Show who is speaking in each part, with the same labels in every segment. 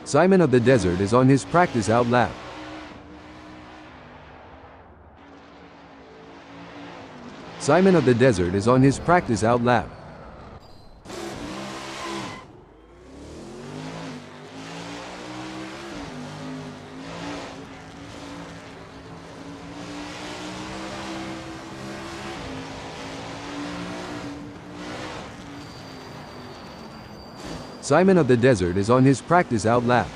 Speaker 1: Simon of the Desert is on his practice out lap. Simon of the Desert is on his practice out lap. Simon of the Desert is on his practice out lap.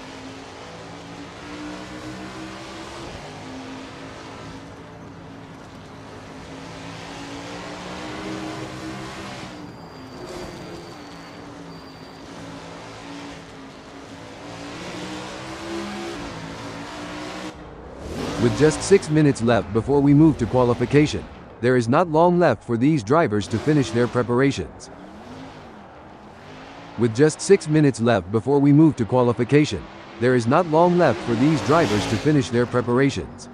Speaker 1: With just 6 minutes left before we move to qualification, there is not long left for these drivers to finish their preparations. With just 6 minutes left before we move to qualification, there is not long left for these drivers to finish their preparations.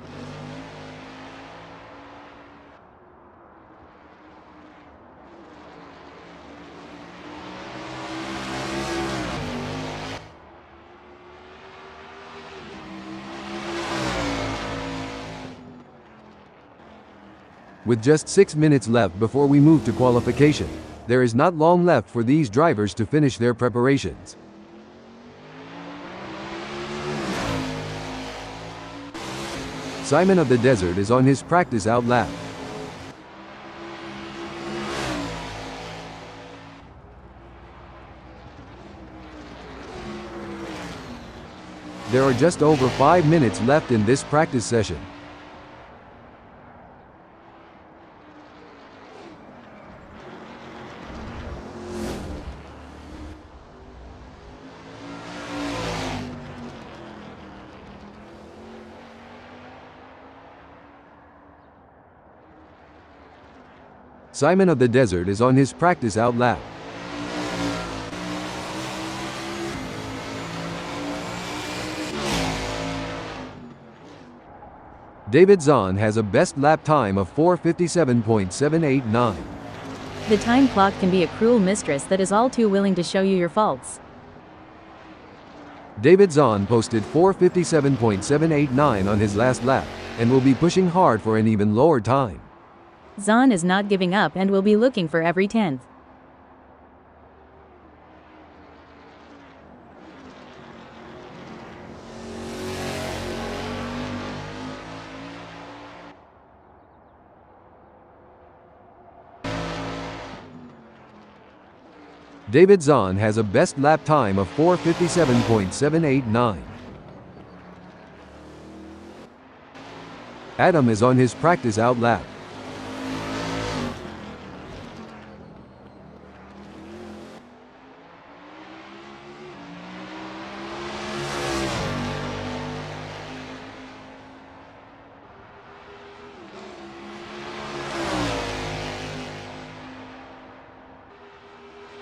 Speaker 1: With just 6 minutes left before we move to qualification, there is not long left for these drivers to finish their preparations. Simon of the Desert is on his practice out lap. There are just over 5 minutes left in this practice session. Simon of the Desert is on his practice out lap. David Zahn has a best lap time of 4:57.789.
Speaker 2: The time clock can be a cruel mistress that is all too willing to show you your faults.
Speaker 1: David Zahn posted 4:57.789 on his last lap, and will be pushing hard for an even lower time.
Speaker 2: Zahn is not giving up and will be looking for every 10th.
Speaker 1: David Zahn has a best lap time of 4:57.789. Adam is on his practice out lap.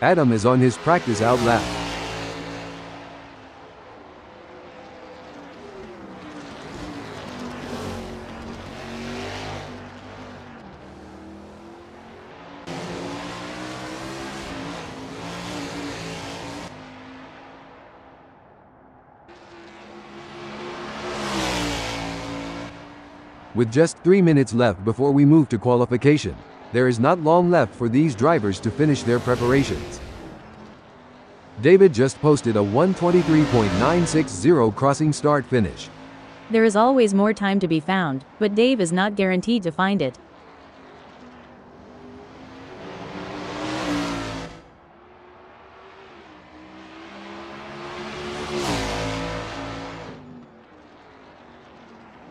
Speaker 1: Adam is on his practice out lap. With just 3 minutes left before we move to qualification, there is not long left for these drivers to finish their preparations. David just posted a 1:23.960 crossing start finish.
Speaker 2: There is always more time to be found, but Dave is not guaranteed to find it.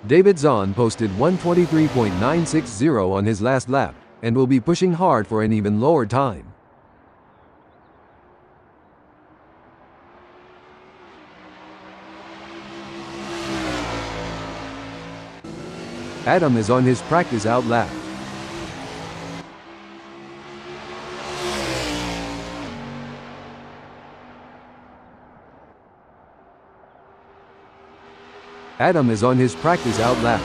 Speaker 1: David Zahn posted 1:23.960 on his last lap, and will be pushing hard for an even lower time. Adam is on his practice out lap. Adam is on his practice out lap.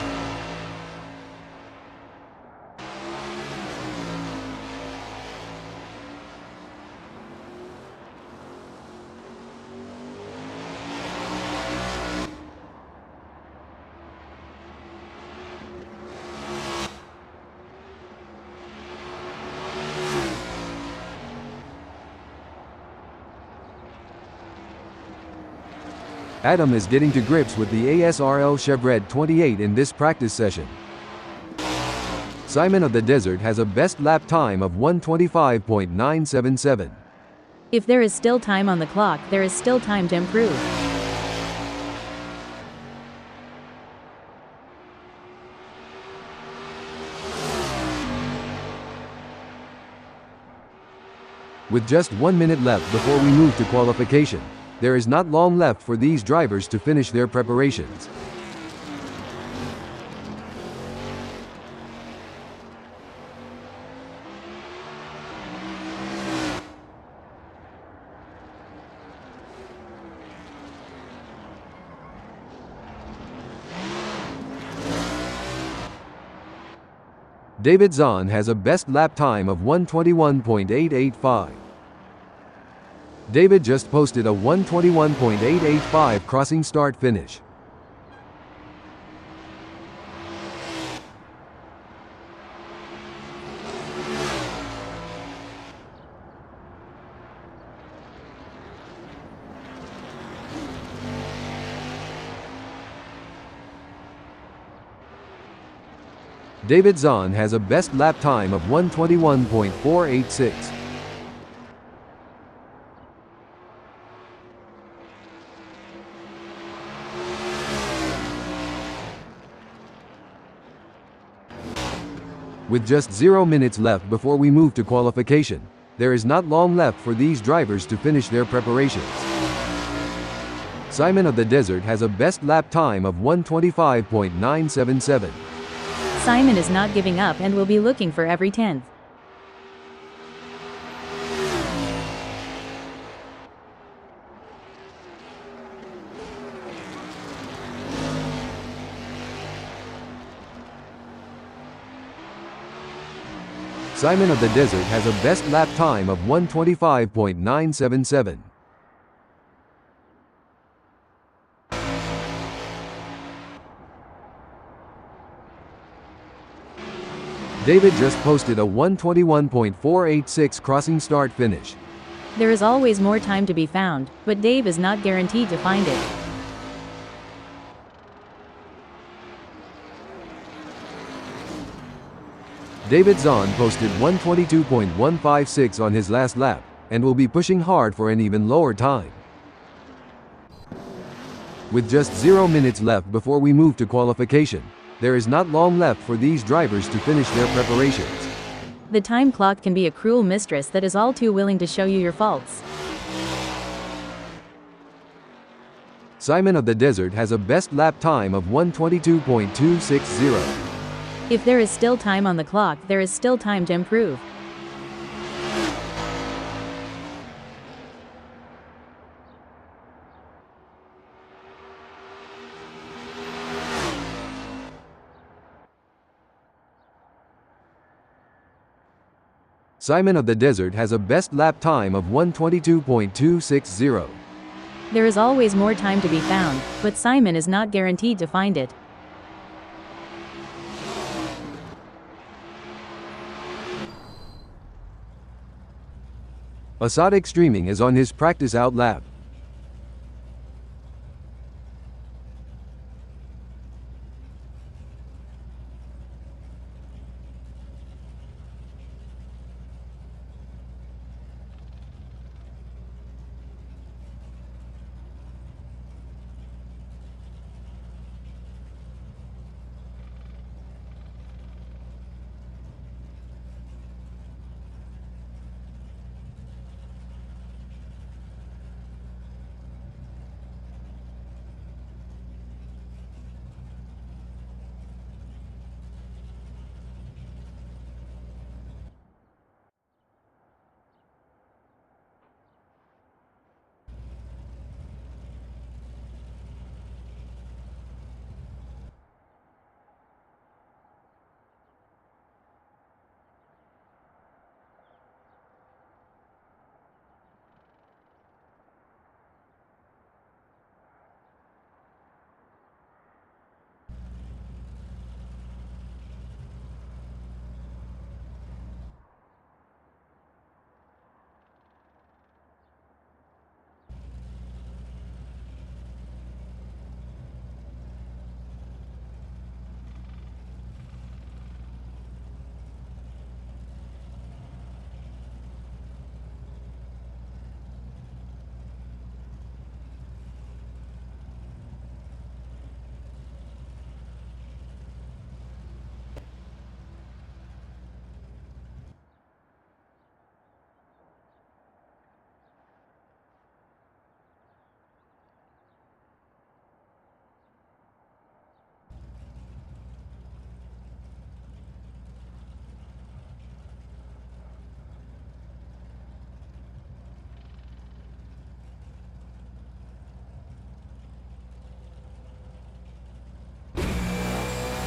Speaker 1: Adam is getting to grips with the ASRL Z28 in this practice session. Simon of the Desert has a best lap time of 1:25.977.
Speaker 2: If there is still time on the clock, there is still time to improve.
Speaker 1: With just 1 minute left before we move to qualification, there is not long left for these drivers to finish their preparations. David Zahn has a best lap time of 1:21.885. David just posted a 1:21.885 crossing start finish. David Zahn has a best lap time of 1:21.486. With just 0 minutes left before we move to qualification, there is not long left for these drivers to finish their preparations. Simon of the Desert has a best lap time of 1:25.977.
Speaker 2: Simon is not giving up and will be looking for every 10th.
Speaker 1: Simon of the Desert has a best lap time of 1:25.977. David just posted a 1:21.486 crossing start finish.
Speaker 2: There is always more time to be found, but Dave is not guaranteed to find it.
Speaker 1: David Zahn posted 1:22.156 on his last lap, and will be pushing hard for an even lower time. With just 0 minutes left before we move to qualification, there is not long left for these drivers to finish their preparations.
Speaker 2: The time clock can be a cruel mistress that is all too willing to show you your faults.
Speaker 1: Simon of the Desert has a best lap time of 1:22.260.
Speaker 2: If there is still time on the clock, there is still time to improve.
Speaker 1: Simon of the Desert has a best lap time of 1:22.260.
Speaker 2: There is always more time to be found, but Simon is not guaranteed to find it.
Speaker 1: Assad Extreming is on his practice out lap.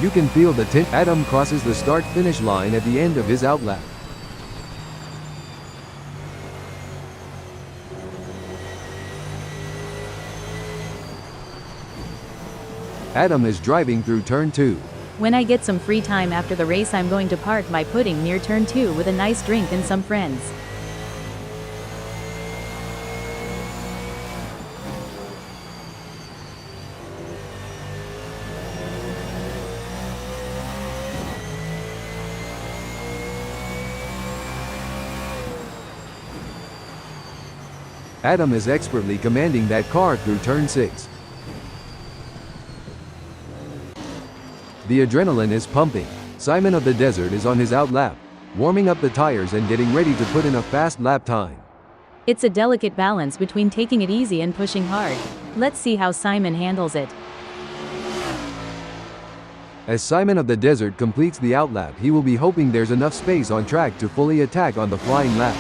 Speaker 1: You can feel the tint. Adam crosses the start-finish line at the end of his outlap. Adam is driving through turn 2.
Speaker 2: When I get some free time after the race, I'm going to park my pudding near turn 2 with a nice drink and some friends.
Speaker 1: Adam is expertly commanding that car through turn 6. The adrenaline is pumping. Simon of the Desert is on his outlap, warming up the tires and getting ready to put in a fast lap time.
Speaker 2: It's a delicate balance between taking it easy and pushing hard. Let's see how Simon handles it.
Speaker 1: As Simon of the Desert completes the outlap, he will be hoping there's enough space on track to fully attack on the flying lap.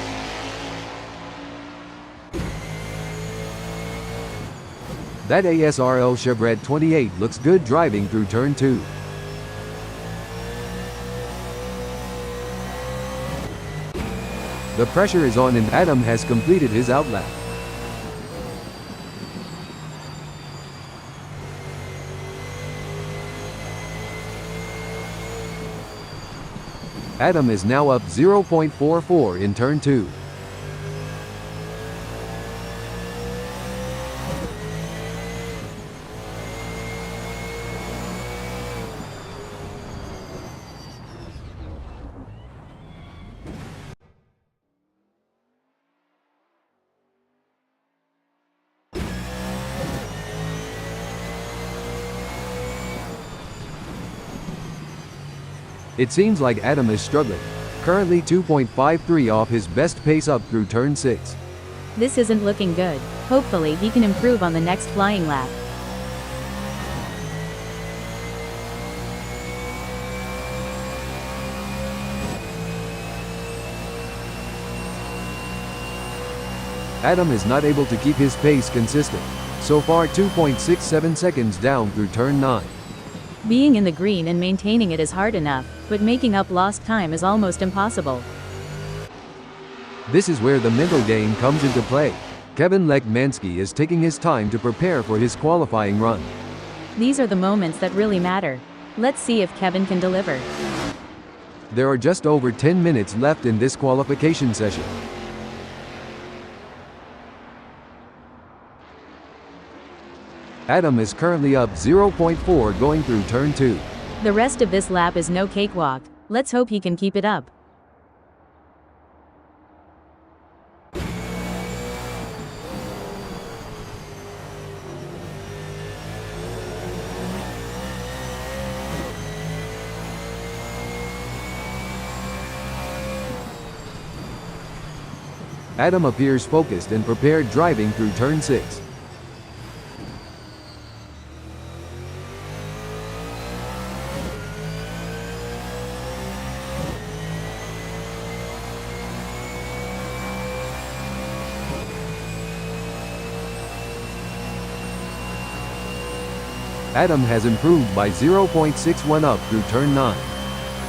Speaker 1: That ASRL Chevrolet 28 looks good driving through turn 2. The pressure is on and Adam has completed his outlap. Adam is now up 0.44 in turn 2. It seems like Adam is struggling, currently 2.53 off his best pace up through turn 6.
Speaker 2: This isn't looking good. Hopefully he can improve on the next flying lap.
Speaker 1: Adam is not able to keep his pace consistent. So far 2.67 seconds down through turn 9.
Speaker 2: Being in the green and maintaining it is hard enough, but making up lost time is almost impossible.
Speaker 1: This is where the mental game comes into play. Kevin Lekmansky is taking his time to prepare for his qualifying run.
Speaker 2: These are the moments that really matter. Let's see if Kevin can deliver.
Speaker 1: There are just over 10 minutes left in this qualification session. Adam is currently up 0.4 going through turn 2.
Speaker 2: The rest of this lap is no cakewalk. Let's hope he can keep it up.
Speaker 1: Adam appears focused and prepared driving through turn 6. Adam has improved by 0.61 up through turn 9.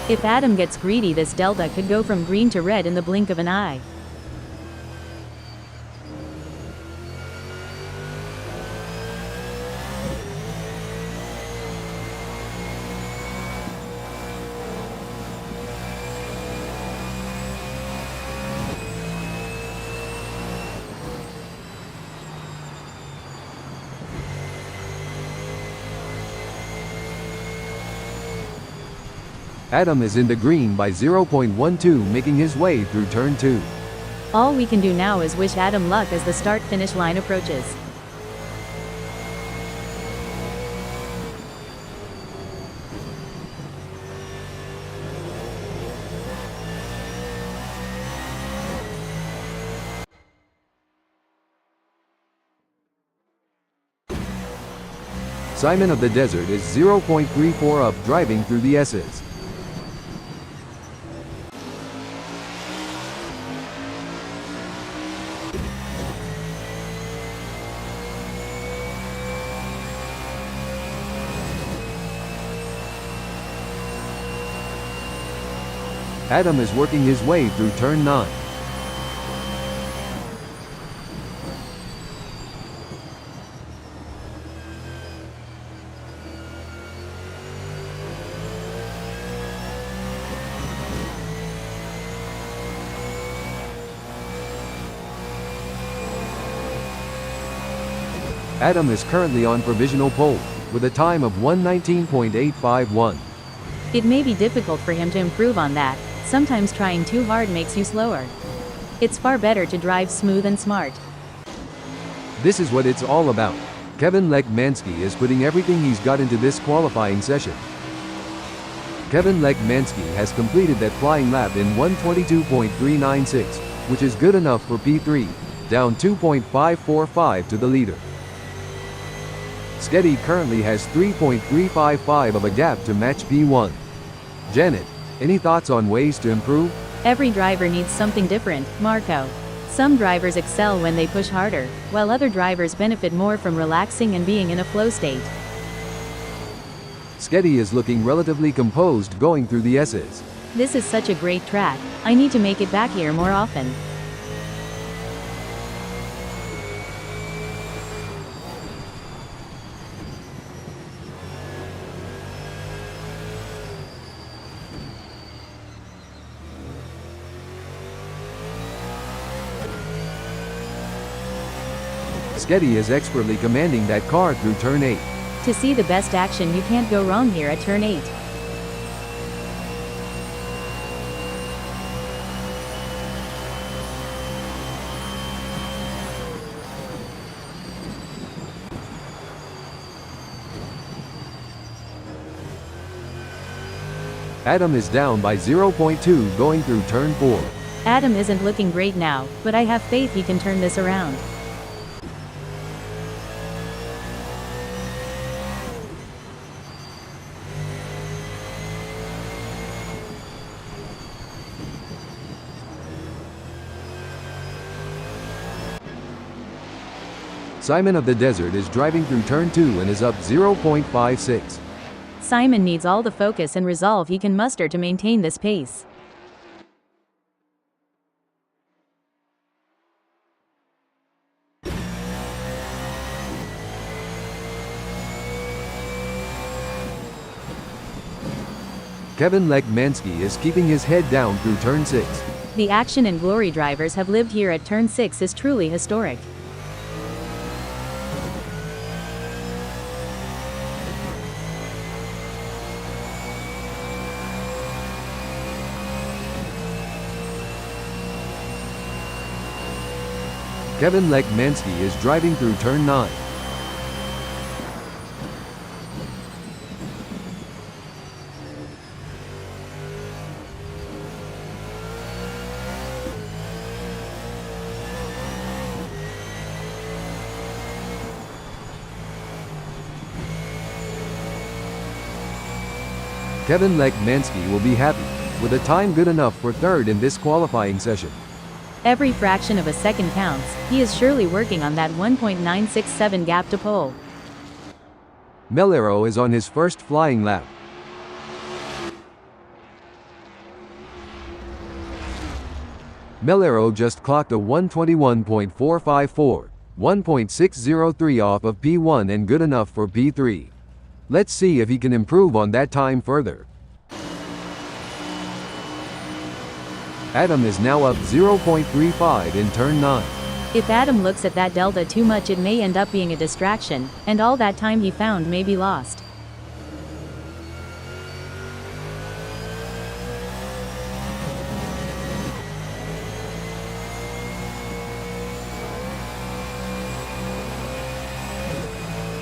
Speaker 2: If Adam gets greedy, this delta could go from green to red in the blink of an eye.
Speaker 1: Adam is in the green by 0.12, making his way through turn 2.
Speaker 2: All we can do now is wish Adam luck as the start-finish line approaches.
Speaker 1: Simon of the Desert is 0.34 up driving through the S's. Adam is working his way through turn 9. Adam is currently on provisional pole, with a time of 1:19.851.
Speaker 2: It may be difficult for him to improve on that. Sometimes trying too hard makes you slower. It's far better to drive smooth and smart.
Speaker 1: This is what it's all about. Kevin Lekmansky is putting everything he's got into this qualifying session. Kevin Lekmansky has completed that flying lap in 1:22.396, which is good enough for P3, down 2.545 to the leader. Sketty currently has 3.355 of a gap to match P1. Janet, any thoughts on ways to improve?
Speaker 2: Every driver needs something different, Marco. Some drivers excel when they push harder, while other drivers benefit more from relaxing and being in a flow state.
Speaker 1: Sketty is looking relatively composed going through the S's.
Speaker 2: This is such a great track. I need to make it back here more often.
Speaker 1: Sketty is expertly commanding that car through turn 8.
Speaker 2: To see the best action, you can't go wrong here at turn 8.
Speaker 1: Adam is down by 0.2 going through turn 4.
Speaker 2: Adam isn't looking great now, but I have faith he can turn this around.
Speaker 1: Simon of the Desert is driving through turn 2 and is up 0.56.
Speaker 2: Simon needs all the focus and resolve he can muster to maintain this pace.
Speaker 1: Kevin Lekmansky is keeping his head down through turn 6.
Speaker 2: The action and glory drivers have lived here at turn 6 is truly historic.
Speaker 1: Kevin Lekmansky is driving through turn 9. Kevin Lekmansky will be happy, with a time good enough for third in this qualifying session.
Speaker 2: Every fraction of a second counts. He is surely working on that 1.967 gap to pole.
Speaker 1: Melero is on his first flying lap. Melero just clocked a 121.454, 1.603 off of P1 and good enough for P3. Let's see if he can improve on that time further. Adam is now up 0.35 in turn 9.
Speaker 2: If Adam looks at that delta too much, it may end up being a distraction, and all that time he found may be lost.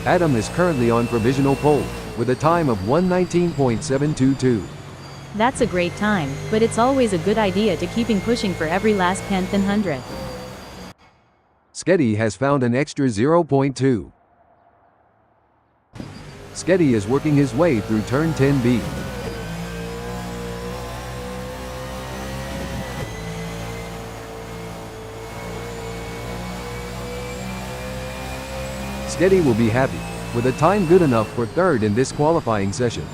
Speaker 1: Adam is currently on provisional pole, with a time of 1:19.722.
Speaker 2: That's a great time, but it's always a good idea to keeping pushing for every last tenth and hundredth.
Speaker 1: Sketty has found an extra 0.2. Sketty is working his way through turn 10B. Sketty will be happy, with a time good enough for third in this qualifying session.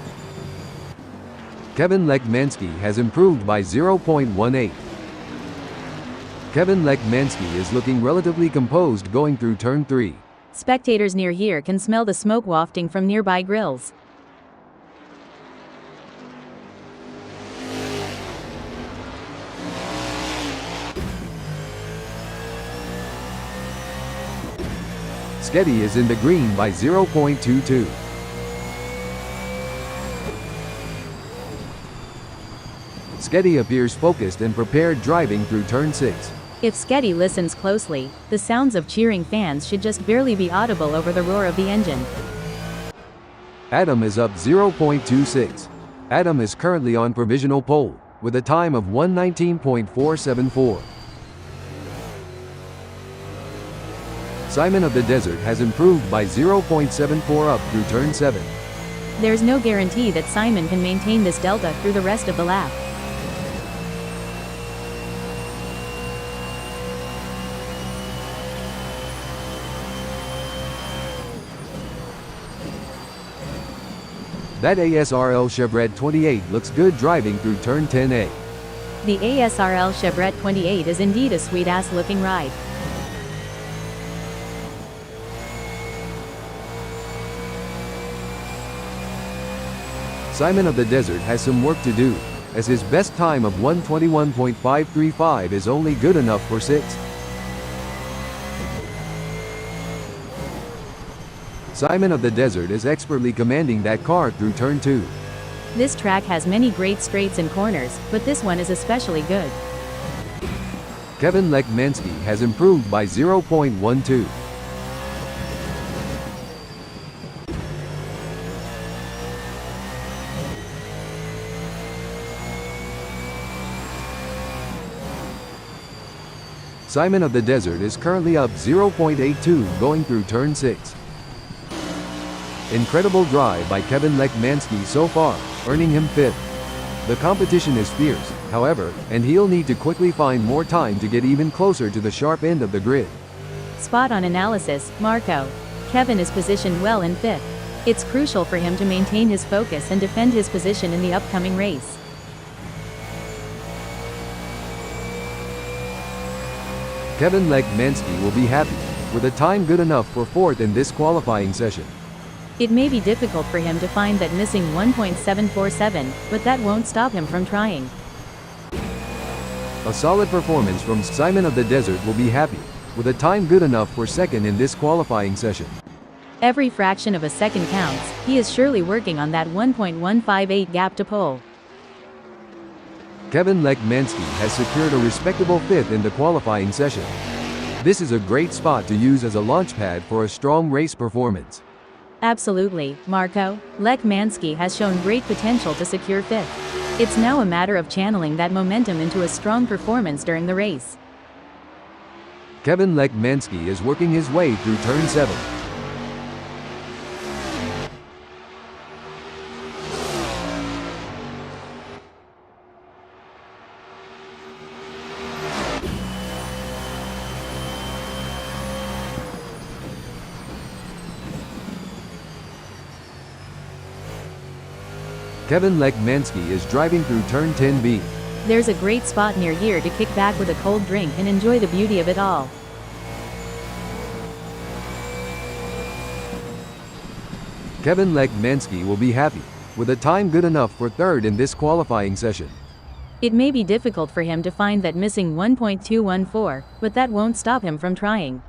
Speaker 1: Kevin Lekmansky has improved by 0.18. Kevin Lekmansky is looking relatively composed going through turn 3.
Speaker 2: Spectators near here can smell the smoke wafting from nearby grills.
Speaker 1: Sketty is in the green by 0.22. Sketty appears focused and prepared driving through turn 6.
Speaker 2: If Sketty listens closely, the sounds of cheering fans should just barely be audible over the roar of the engine.
Speaker 1: Adam is up 0.26. Adam is currently on provisional pole, with a time of 1:19.474. Simon of the Desert has improved by 0.74 up through turn 7.
Speaker 2: There's no guarantee that Simon can maintain this delta through the rest of the lap.
Speaker 1: That ASRL Chevrolet 28 looks good driving through turn 10A.
Speaker 2: The ASRL Chevrolet 28 is indeed a sweet-ass looking ride.
Speaker 1: Simon of the Desert has some work to do, as his best time of 1:21.535 is only good enough for 6th. Simon of the Desert is expertly commanding that car through turn 2.
Speaker 2: This track has many great straights and corners, but this one is especially good.
Speaker 1: Kevin Lekmansky has improved by 0.12. Simon of the Desert is currently up 0.82 going through turn 6. Incredible drive by Kevin Lekmansky so far, earning him 5th. The competition is fierce, however, and he'll need to quickly find more time to get even closer to the sharp end of the grid.
Speaker 2: Spot on analysis, Marco. Kevin is positioned well in 5th. It's crucial for him to maintain his focus and defend his position in the upcoming race.
Speaker 1: Kevin Lekmansky will be happy, with a time good enough for 4th in this qualifying session.
Speaker 2: It may be difficult for him to find that missing 1.747, but that won't stop him from trying.
Speaker 1: A solid performance from Simon of the Desert will be happy, with a time good enough for 2nd in this qualifying session.
Speaker 2: Every fraction of a second counts. He is surely working on that 1.158 gap to pole.
Speaker 1: Kevin Lekmansky has secured a respectable 5th in the qualifying session. This is a great spot to use as a launchpad for a strong race performance.
Speaker 2: Absolutely, Marco. Lekmansky has shown great potential to secure 5th. It's now a matter of channeling that momentum into a strong performance during the race.
Speaker 1: Kevin Lekmansky is working his way through turn 7. Kevin Lekmansky is driving through turn 10B.
Speaker 2: There's a great spot near here to kick back with a cold drink and enjoy the beauty of it all.
Speaker 1: Kevin Lekmansky will be happy, with a time good enough for 3rd in this qualifying session.
Speaker 2: It may be difficult for him to find that missing 1.214, but that won't stop him from trying.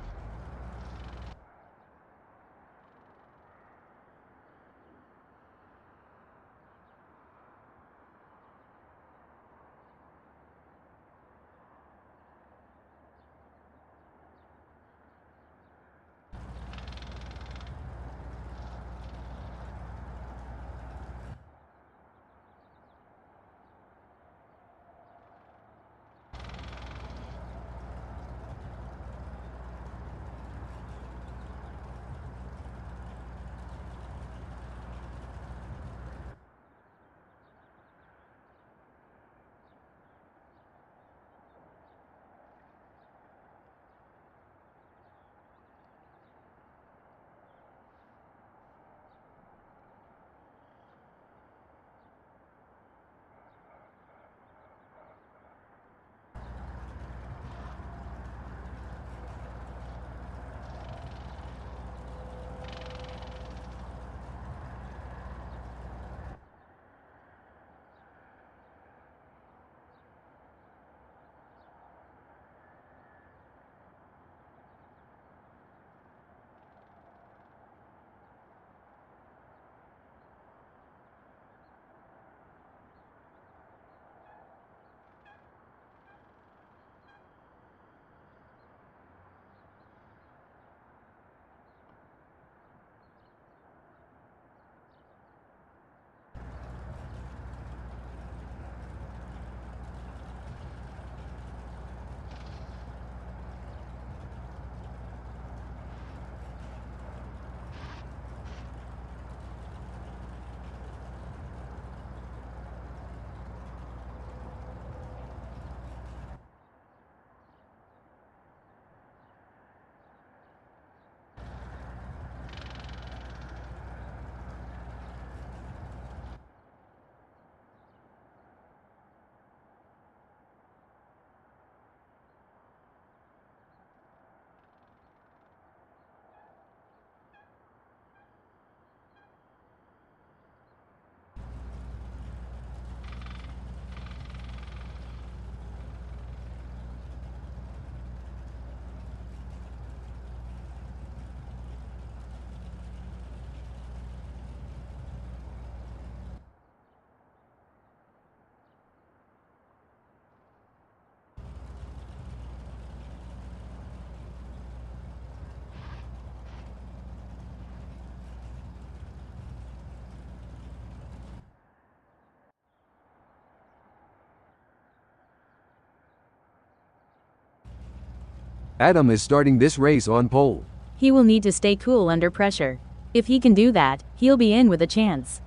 Speaker 1: Adam is starting this race on pole.
Speaker 2: He will need to stay cool under pressure. If he can do that, he'll be in with a chance.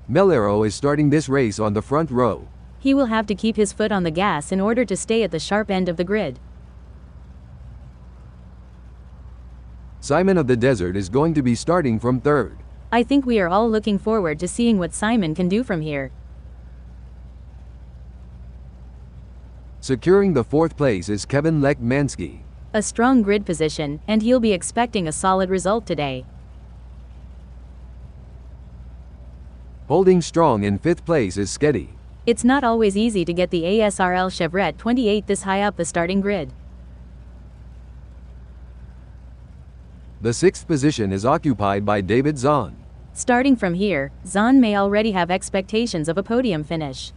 Speaker 1: Melero is starting this race on the front row.
Speaker 2: He will have to keep his foot on the gas in order to stay at the sharp end of the grid.
Speaker 1: Simon of the Desert is going to be starting from third.
Speaker 2: I think we are all looking forward to seeing what Simon can do from here.
Speaker 1: Securing the fourth place is Kevin Lekmansky.
Speaker 2: A strong grid position, and he'll be expecting a solid result today.
Speaker 1: Holding strong in fifth place is Sketty.
Speaker 2: It's not always easy to get the ASRL Chevrolet 28 this high up the starting grid.
Speaker 1: The sixth position is occupied by David Zahn.
Speaker 2: Starting from here, Zahn may already have expectations of a podium finish.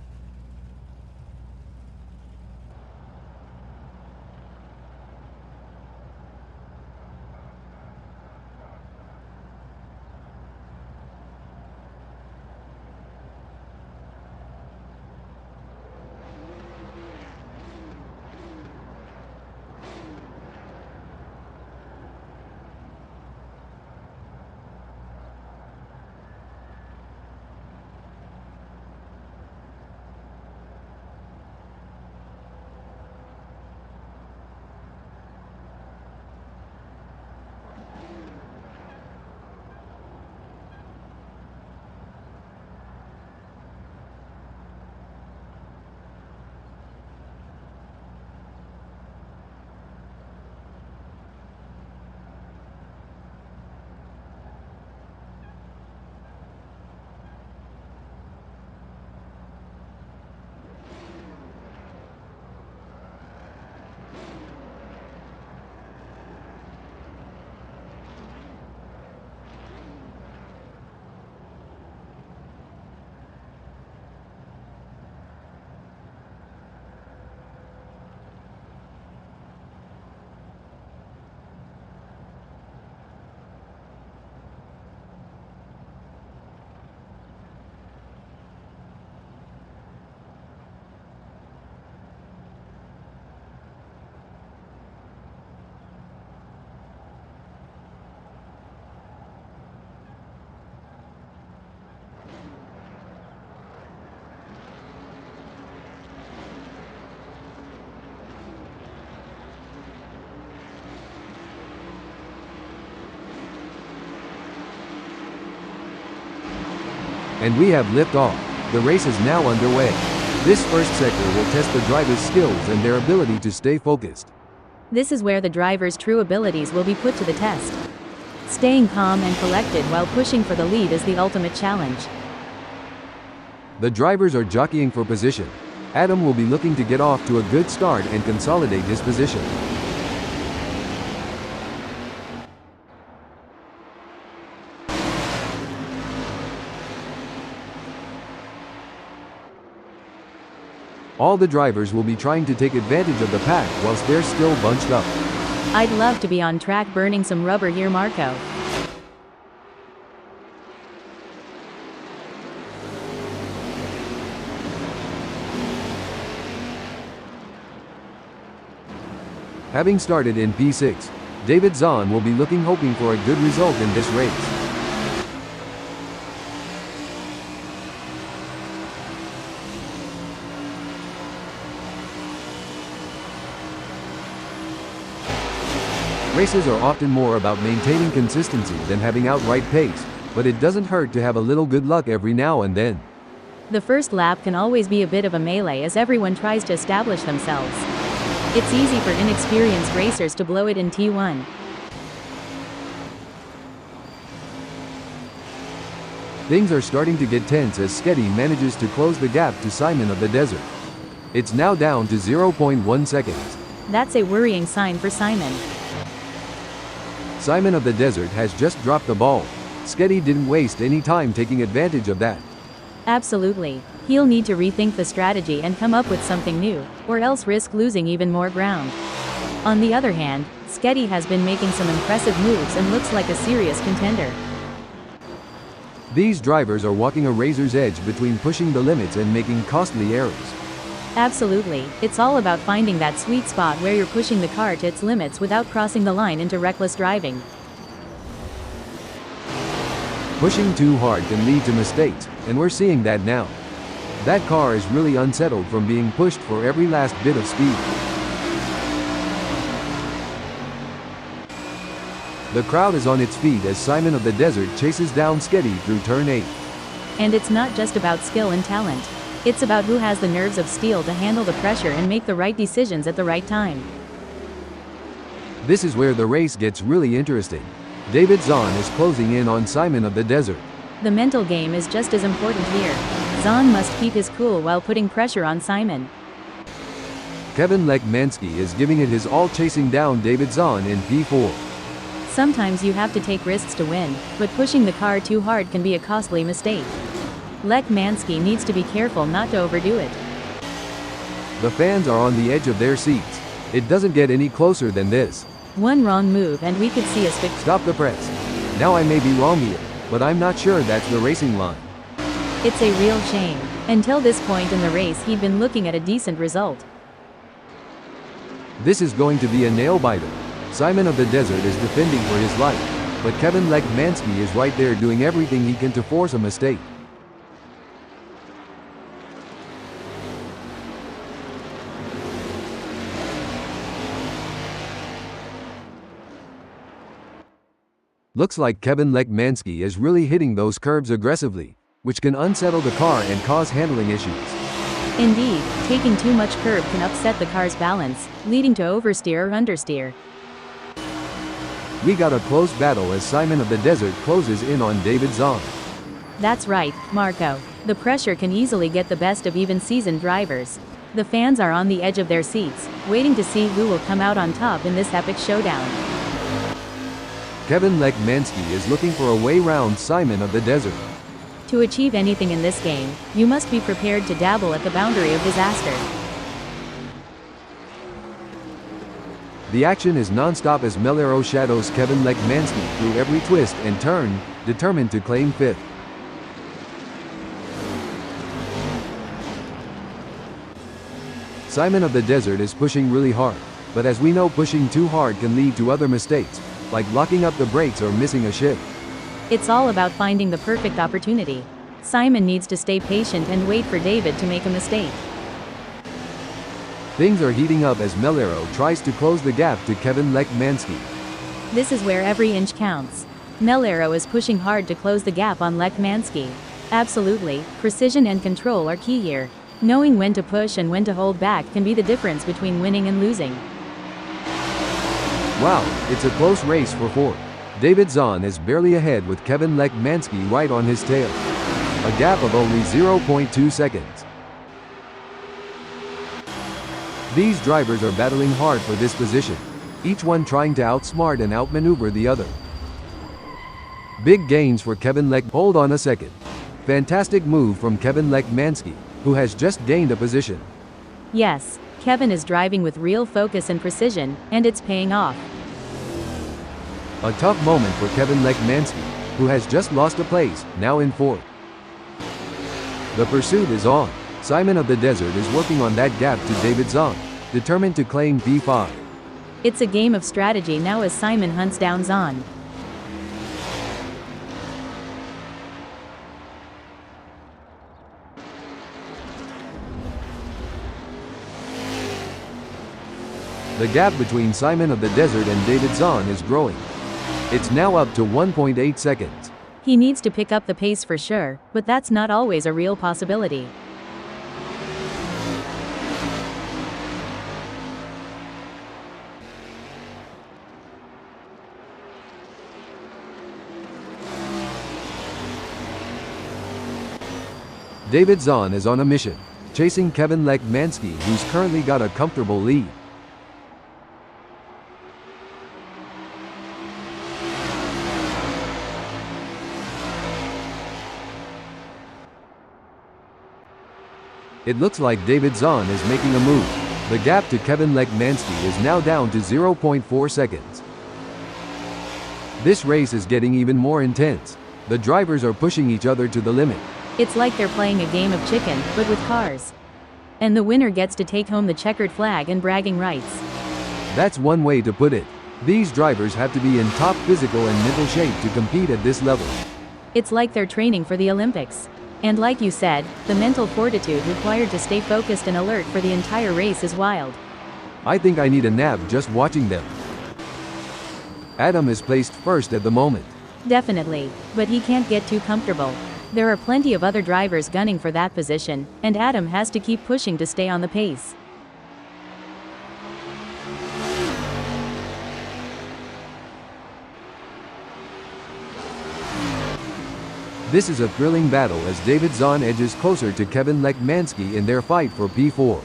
Speaker 1: And we have lift off. The race is now underway. This first sector will test the driver's skills and their ability to stay focused.
Speaker 2: This is where the driver's true abilities will be put to the test. Staying calm and collected while pushing for the lead is the ultimate challenge.
Speaker 1: The drivers are jockeying for position. Adam will be looking to get off to a good start and consolidate his position. All the drivers will be trying to take advantage of the pack whilst they're still bunched up.
Speaker 2: I'd love to be on track burning some rubber here, Marco.
Speaker 1: Having started in P6, David Zahn will be hoping for a good result in this race. Races are often more about maintaining consistency than having outright pace, but it doesn't hurt to have a little good luck every now and then.
Speaker 2: The first lap can always be a bit of a melee as everyone tries to establish themselves. It's easy for inexperienced racers to blow it in T1.
Speaker 1: Things are starting to get tense as Sketty manages to close the gap to Simon of the Desert. It's now down to 0.1 seconds.
Speaker 2: That's a worrying sign for Simon.
Speaker 1: Simon of the Desert has just dropped the ball. Sketty didn't waste any time taking advantage of that.
Speaker 2: Absolutely. He'll need to rethink the strategy and come up with something new, or else risk losing even more ground. On the other hand, Sketty has been making some impressive moves and looks like a serious contender.
Speaker 1: These drivers are walking a razor's edge between pushing the limits and making costly errors.
Speaker 2: Absolutely, it's all about finding that sweet spot where you're pushing the car to its limits without crossing the line into reckless driving.
Speaker 1: Pushing too hard can lead to mistakes, and we're seeing that now. That car is really unsettled from being pushed for every last bit of speed. The crowd is on its feet as Simon of the Desert chases down Sketty through turn 8.
Speaker 2: And it's not just about skill and talent. It's about who has the nerves of steel to handle the pressure and make the right decisions at the right time.
Speaker 1: This is where the race gets really interesting. David Zahn is closing in on Simon of the Desert.
Speaker 2: The mental game is just as important here. Zahn must keep his cool while putting pressure on Simon.
Speaker 1: Kevin Lekmansky is giving it his all, chasing down David Zahn in P4.
Speaker 2: Sometimes you have to take risks to win, but pushing the car too hard can be a costly mistake. Lekmansky needs to be careful not to overdo it.
Speaker 1: The fans are on the edge of their seats. It doesn't get any closer than this.
Speaker 2: One wrong move and we could see a
Speaker 1: Stop the press. Now I may be wrong here, but I'm not sure that's the racing line.
Speaker 2: It's a real shame. Until this point in the race he'd been looking at a decent result.
Speaker 1: This is going to be a nail-biter. Simon of the Desert is defending for his life, but Kevin Lekmansky is right there doing everything he can to force a mistake. Looks like Kevin Lekmansky is really hitting those curbs aggressively, which can unsettle the car and cause handling issues.
Speaker 2: Indeed, taking too much curb can upset the car's balance, leading to oversteer or understeer.
Speaker 1: We got a close battle as Simon of the Desert closes in on David Zahn.
Speaker 2: That's right, Marco. The pressure can easily get the best of even seasoned drivers. The fans are on the edge of their seats, waiting to see who will come out on top in this epic showdown.
Speaker 1: Kevin Lekmansky is looking for a way round Simon of the Desert.
Speaker 2: To achieve anything in this game, you must be prepared to dabble at the boundary of disaster.
Speaker 1: The action is non-stop as Melero shadows Kevin Lekmansky through every twist and turn, determined to claim fifth. Simon of the Desert is pushing really hard, but as we know, pushing too hard can lead to other mistakes, like locking up the brakes or missing a shift.
Speaker 2: It's all about finding the perfect opportunity. Simon needs to stay patient and wait for David to make a mistake.
Speaker 1: Things are heating up as Melero tries to close the gap to Kevin Lekmansky.
Speaker 2: This is where every inch counts. Melero is pushing hard to close the gap on Lekmansky. Absolutely, precision and control are key here. Knowing when to push and when to hold back can be the difference between winning and losing.
Speaker 1: Wow, it's a close race for fourth. David Zahn is barely ahead with Kevin Lekmansky right on his tail. A gap of only 0.2 seconds. These drivers are battling hard for this position, each one trying to outsmart and outmaneuver the other. Big gains for Kevin Hold on a second. Fantastic move from Kevin Lekmansky, who has just gained a position.
Speaker 2: Yes, Kevin is driving with real focus and precision, and it's paying off.
Speaker 1: A tough moment for Kevin Lekmansky, who has just lost a place, now in fourth. The pursuit is on. Simon of the Desert is working on that gap to David Zahn, determined to claim P5.
Speaker 2: It's a game of strategy now as Simon hunts down Zahn.
Speaker 1: The gap between Simon of the Desert and David Zahn is growing. It's now up to 1.8 seconds.
Speaker 2: He needs to pick up the pace for sure, but that's not always a real possibility.
Speaker 1: David Zahn is on a mission, chasing Kevin Lekmansky, who's currently got a comfortable lead. It looks like David Zahn is making a move. The gap to Kevin Lekmansky is now down to 0.4 seconds. This race is getting even more intense. The drivers are pushing each other to the limit.
Speaker 2: It's like they're playing a game of chicken, but with cars. And the winner gets to take home the checkered flag and bragging rights.
Speaker 1: That's one way to put it. These drivers have to be in top physical and mental shape to compete at this level.
Speaker 2: It's like they're training for the Olympics. And like you said, the mental fortitude required to stay focused and alert for the entire race is wild.
Speaker 1: I think I need a nap just watching them. Adam is placed first at the moment.
Speaker 2: Definitely, but he can't get too comfortable. There are plenty of other drivers gunning for that position, and Adam has to keep pushing to stay on the pace.
Speaker 1: This is a thrilling battle as David Zahn edges closer to Kevin Lekmansky in their fight for P4.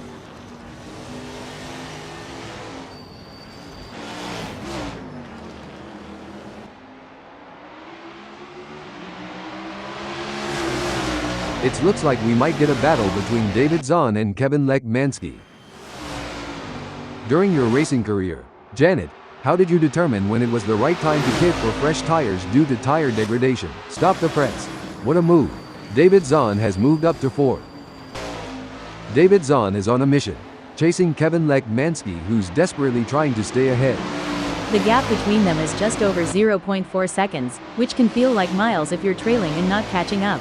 Speaker 1: It looks like we might get a battle between David Zahn and Kevin Lekmansky. During your racing career, Janet, how did you determine when it was the right time to pit for fresh tires due to tire degradation? Stop the press. What a move. David Zahn has moved up to 4th. David Zahn is on a mission, chasing Kevin Lekmansky, who's desperately trying to stay ahead.
Speaker 2: The gap between them is just over 0.4 seconds, which can feel like miles if you're trailing and not catching up.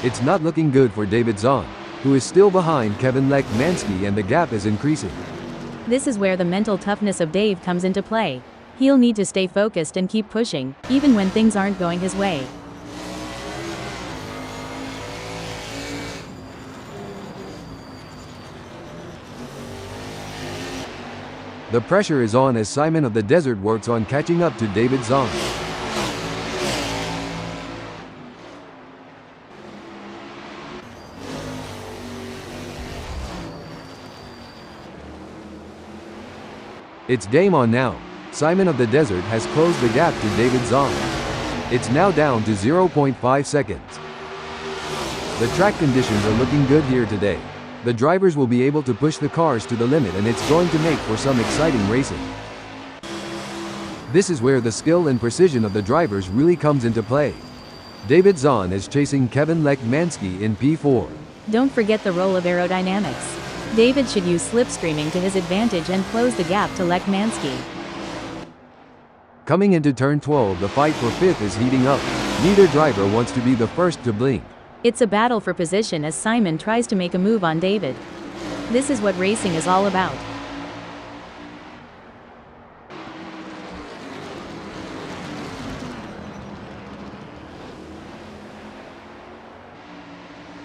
Speaker 1: It's not looking good for David Zahn, who is still behind Kevin Lekmansky, and the gap is increasing.
Speaker 2: This is where the mental toughness of Dave comes into play. He'll need to stay focused and keep pushing, even when things aren't going his way.
Speaker 1: The pressure is on as Simon of the Desert works on catching up to David Zahn. It's game on now. Simon of the Desert has closed the gap to David Zahn. It's now down to 0.5 seconds. The track conditions are looking good here today. The drivers will be able to push the cars to the limit, and it's going to make for some exciting racing. This is where the skill and precision of the drivers really comes into play. David Zahn is chasing Kevin Lekmansky in P4.
Speaker 2: Don't forget the role of aerodynamics. David should use slipstreaming to his advantage and close the gap to Lekmansky.
Speaker 1: Coming into turn 12, the fight for 5th is heating up. Neither driver wants to be the first to blink.
Speaker 2: It's a battle for position as Simon tries to make a move on David. This is what racing is all about.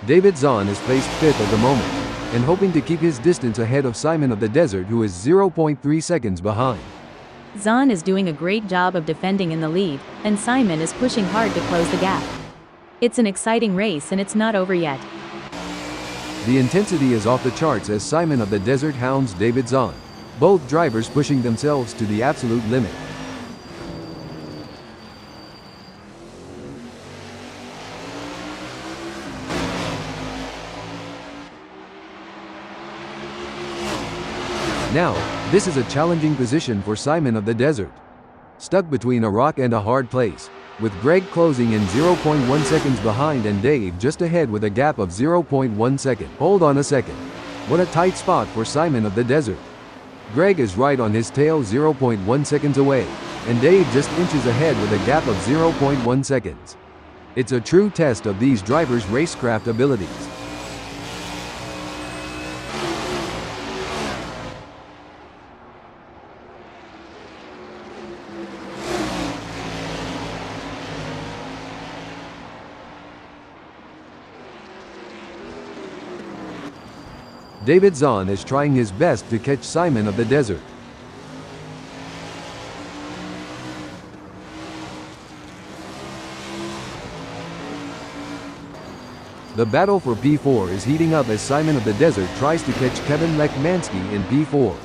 Speaker 1: David Zahn is placed 5th at the moment, and hoping to keep his distance ahead of Simon of the Desert, who is 0.3 seconds behind.
Speaker 2: Zahn is doing a great job of defending in the lead, and Simon is pushing hard to close the gap. It's an exciting race and it's not over yet.
Speaker 1: The intensity is off the charts as Simon of the Desert hounds David Zahn, both drivers pushing themselves to the absolute limit. Now, this is a challenging position for Simon of the Desert. Stuck between a rock and a hard place, with Greg closing in 0.1 seconds behind and Dave just ahead with a gap of 0.1 second. Hold on a second. What a tight spot for Simon of the Desert. Greg is right on his tail 0.1 seconds away, and Dave just inches ahead with a gap of 0.1 seconds. It's a true test of these drivers' racecraft abilities. David Zahn is trying his best to catch Simon of the Desert. The battle for P4 is heating up as Simon of the Desert tries to catch Kevin Lekmansky in P4.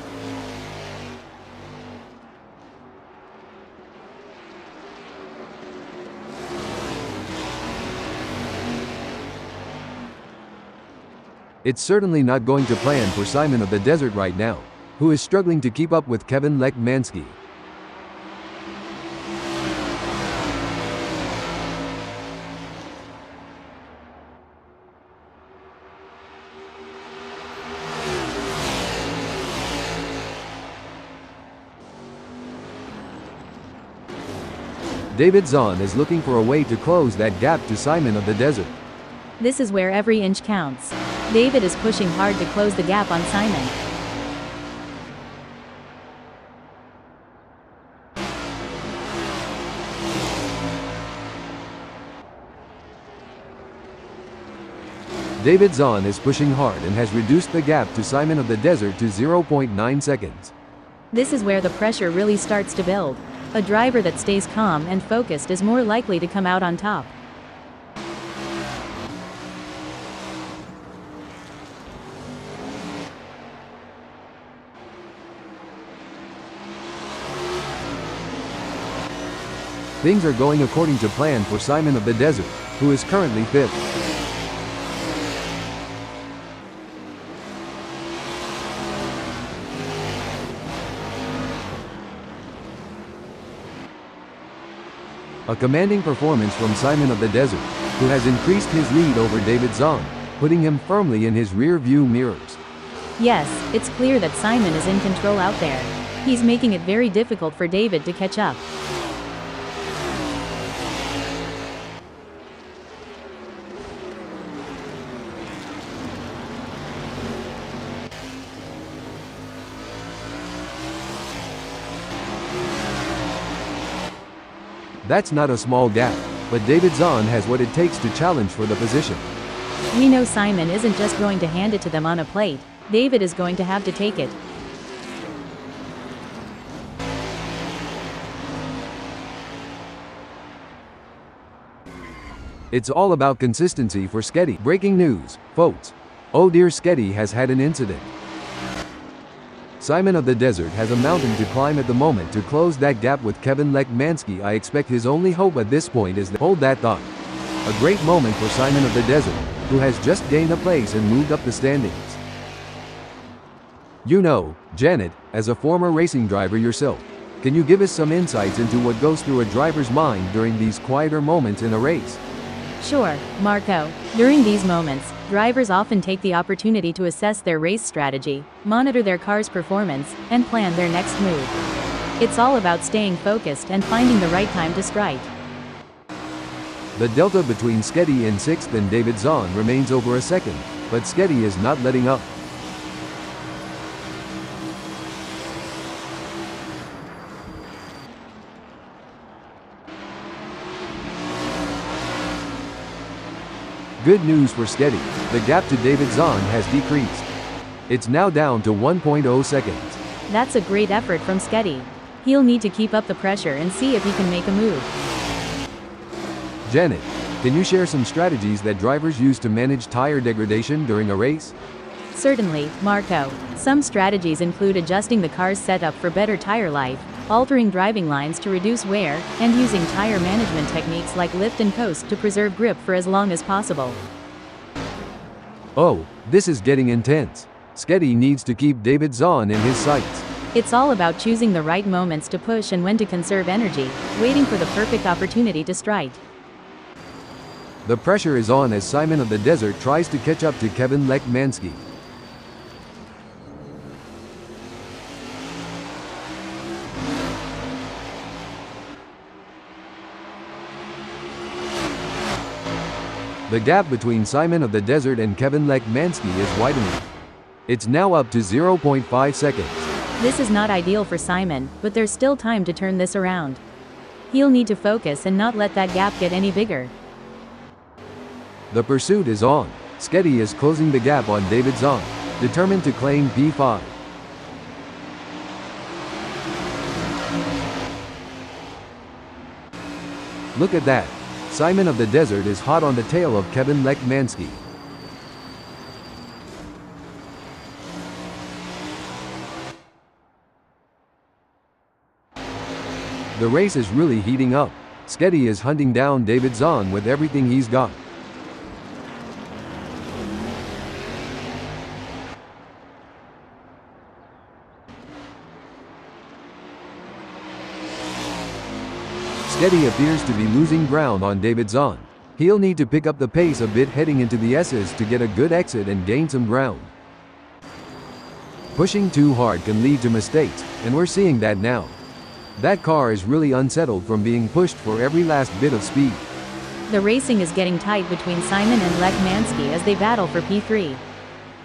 Speaker 1: It's certainly not going to plan for Simon of the Desert right now. who is struggling to keep up with Kevin Lekmansky. David Zahn is looking for a way to close that gap to Simon of the Desert.
Speaker 2: This is where every inch counts. David is pushing hard to close the gap on Simon.
Speaker 1: David Zahn is pushing hard and has reduced the gap to Simon of the Desert to 0.9 seconds.
Speaker 2: This is where the pressure really starts to build. A driver that stays calm and focused is more likely to come out on top.
Speaker 1: Things are going according to plan for Simon of the Desert, who is currently 5th. A commanding performance from Simon of the Desert, who has increased his lead over David Zahn, putting him firmly in his rear view mirrors.
Speaker 2: Yes, it's clear that Simon is in control out there. He's making it very difficult for David to catch up.
Speaker 1: That's not a small gap, but David Zahn has what it takes to challenge for the position.
Speaker 2: We know Simon isn't just going to hand it to them on a plate. David is going to have to take it.
Speaker 1: It's all about consistency for Sketty. Breaking news, folks. Oh dear, Sketty has had an incident. Simon of the Desert has a mountain to climb at the moment to close that gap with Kevin Lekmansky. I expect his only hope at this point is to hold that thought. A great moment for Simon of the Desert, who has just gained a place and moved up the standings. You know, Janet, as a former racing driver yourself, can you give us some insights into what goes through a driver's mind during these quieter moments in a race?
Speaker 2: Sure, Marco. During these moments, drivers often take the opportunity to assess their race strategy, monitor their car's performance, and plan their next move. It's all about staying focused and finding the right time to strike.
Speaker 1: The delta between Sketty in 6th and David Zahn remains over a second, but Sketty is not letting up. Good news for Sketty, the gap to David Zahn has decreased. It's now down to 1.0 seconds.
Speaker 2: That's a great effort from Sketty. He'll need to keep up the pressure and see if he can make a move.
Speaker 1: Janet, can you share some strategies that drivers use to manage tire degradation during a race?
Speaker 2: Certainly, Marco. Some strategies include adjusting the car's setup for better tire life, altering driving lines to reduce wear, and using tire management techniques like lift and coast to preserve grip for as long as possible.
Speaker 1: Oh, this is getting intense. Sketty needs to keep David Zahn in his sights.
Speaker 2: It's all about choosing the right moments to push and when to conserve energy, waiting for the perfect opportunity to strike.
Speaker 1: The pressure is on as Simon of the Desert tries to catch up to Kevin Lekmansky. The gap between Simon of the Desert and Kevin Lekmansky is widening. It's now up to 0.5 seconds.
Speaker 2: This is not ideal for Simon, but there's still time to turn this around. He'll need to focus and not let that gap get any bigger.
Speaker 1: The pursuit is on. Sketty is closing the gap on David Zahn, determined to claim P5. Look at that. Simon of the Desert is hot on the tail of Kevin Lekmansky. The race is really heating up. Sketty is hunting down David Zahn with everything he's got. Sketty appears to be losing ground on David Zahn. He'll need to pick up the pace a bit heading into the S's to get a good exit and gain some ground. Pushing too hard can lead to mistakes, and we're seeing that now. That car is really unsettled from being pushed for every last bit of speed.
Speaker 2: The racing is getting tight between Simon and Lech Mansky as they battle for P3.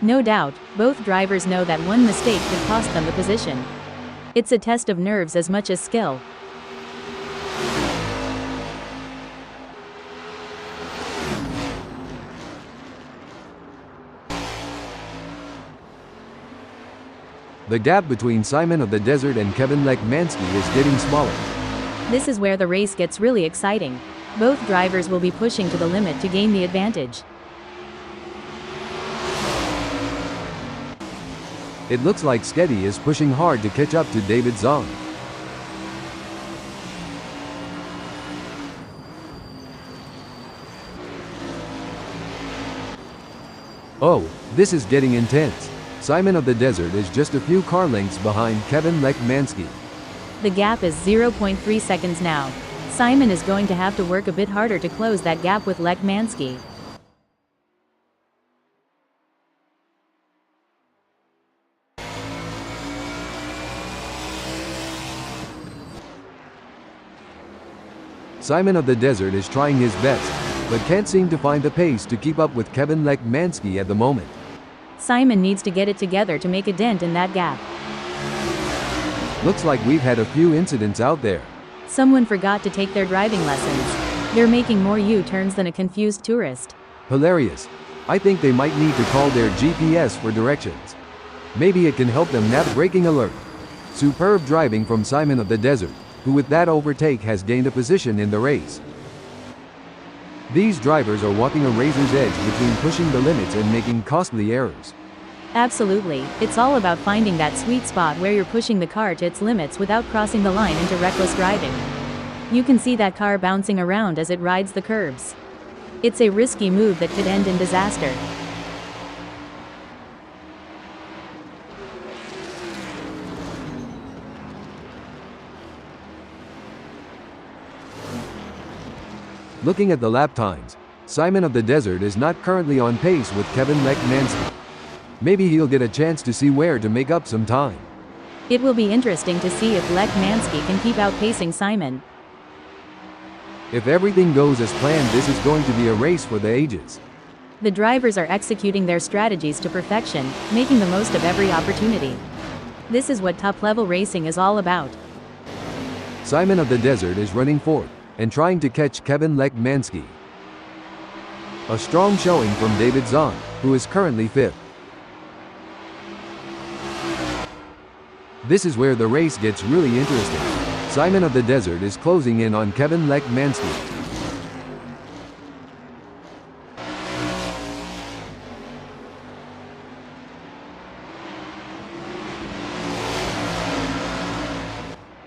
Speaker 2: No doubt, both drivers know that one mistake could cost them the position. It's a test of nerves as much as skill.
Speaker 1: The gap between Simon of the Desert and Kevin Lech Mansky is getting smaller.
Speaker 2: This is where the race gets really exciting. Both drivers will be pushing to the limit to gain the advantage.
Speaker 1: It looks like Sketty is pushing hard to catch up to David Zahn. Oh, this is getting intense. Simon of the Desert is just a few car lengths behind Kevin Lech Mansky.
Speaker 2: The gap is 0.3 seconds now. Simon is going to have to work a bit harder to close that gap with Lech Mansky.
Speaker 1: Simon of the Desert is trying his best, but can't seem to find the pace to keep up with Kevin Lech Mansky at the moment.
Speaker 2: Simon needs to get it together to make a dent in that gap.
Speaker 1: Looks like we've had a few incidents out there.
Speaker 2: Someone forgot to take their driving lessons. They're making more U-turns than a confused tourist.
Speaker 1: Hilarious. I think they might need to call their GPS for directions. Maybe it can help them navigate. Braking alert. Superb driving from Simon of the Desert, who with that overtake has gained a position in the race. These drivers are walking a razor's edge between pushing the limits and making costly errors.
Speaker 2: Absolutely, it's all about finding that sweet spot where you're pushing the car to its limits without crossing the line into reckless driving. You can see that car bouncing around as it rides the curbs. It's a risky move that could end in disaster.
Speaker 1: Looking at the lap times, Simon of the Desert is not currently on pace with Kevin Lech Mansky. Maybe he'll get a chance to see where to make up some time.
Speaker 2: It will be interesting to see if Lech Mansky can keep outpacing Simon.
Speaker 1: If everything goes as planned, this is going to be a race for the ages.
Speaker 2: The drivers are executing their strategies to perfection, making the most of every opportunity. This is what top-level racing is all about.
Speaker 1: Simon of the Desert is running fourth and trying to catch Kevin Lech Mansky. A strong showing from David Zahn, who is currently fifth. This is where the race gets really interesting. Simon of the Desert is closing in on Kevin Lech Mansky.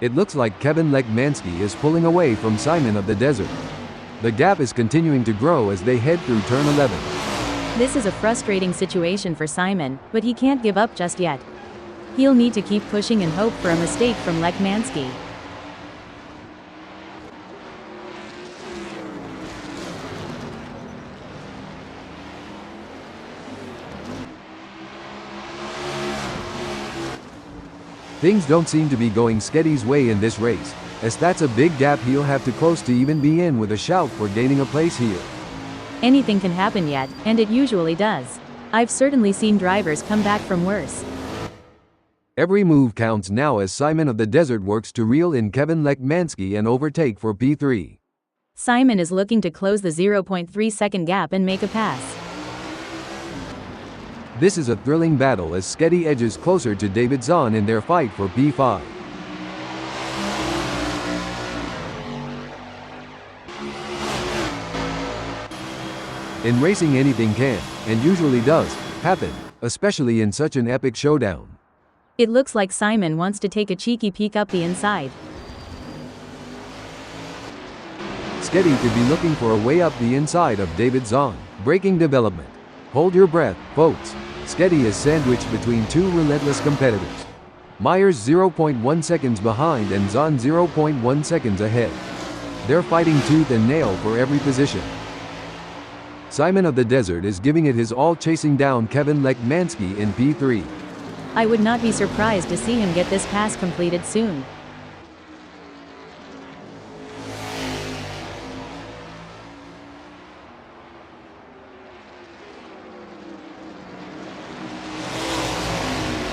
Speaker 1: It looks like Kevin Lech Mansky is pulling away from Simon of the Desert. The gap is continuing to grow as they head through turn 11.
Speaker 2: This is a frustrating situation for Simon, but he can't give up just yet. He'll need to keep pushing and hope for a mistake from Lech Mansky.
Speaker 1: Things don't seem to be going Sketty's way in this race, as that's a big gap he'll have to close to even be in with a shout for gaining a place here.
Speaker 2: Anything can happen yet, and it usually does. I've certainly seen drivers come back from worse.
Speaker 1: Every move counts now as Simon of the Desert works to reel in Kevin Lech Mansky and overtake for P3.
Speaker 2: Simon is looking to close the 0.3 second gap and make a pass.
Speaker 1: This is a thrilling battle as Sketty edges closer to David Zahn in their fight for P5. In racing, anything can, and usually does, happen, especially in such an epic showdown.
Speaker 2: It looks like Simon wants to take a cheeky peek up the inside.
Speaker 1: Sketty could be looking for a way up the inside of David Zahn. Braking development. Hold your breath, folks. Sketty is sandwiched between two relentless competitors. Myers 0.1 seconds behind and Zahn 0.1 seconds ahead. They're fighting tooth and nail for every position. Simon of the Desert is giving it his all, chasing down Kevin Lekmansky in P3.
Speaker 2: I would not be surprised to see him get this pass completed soon.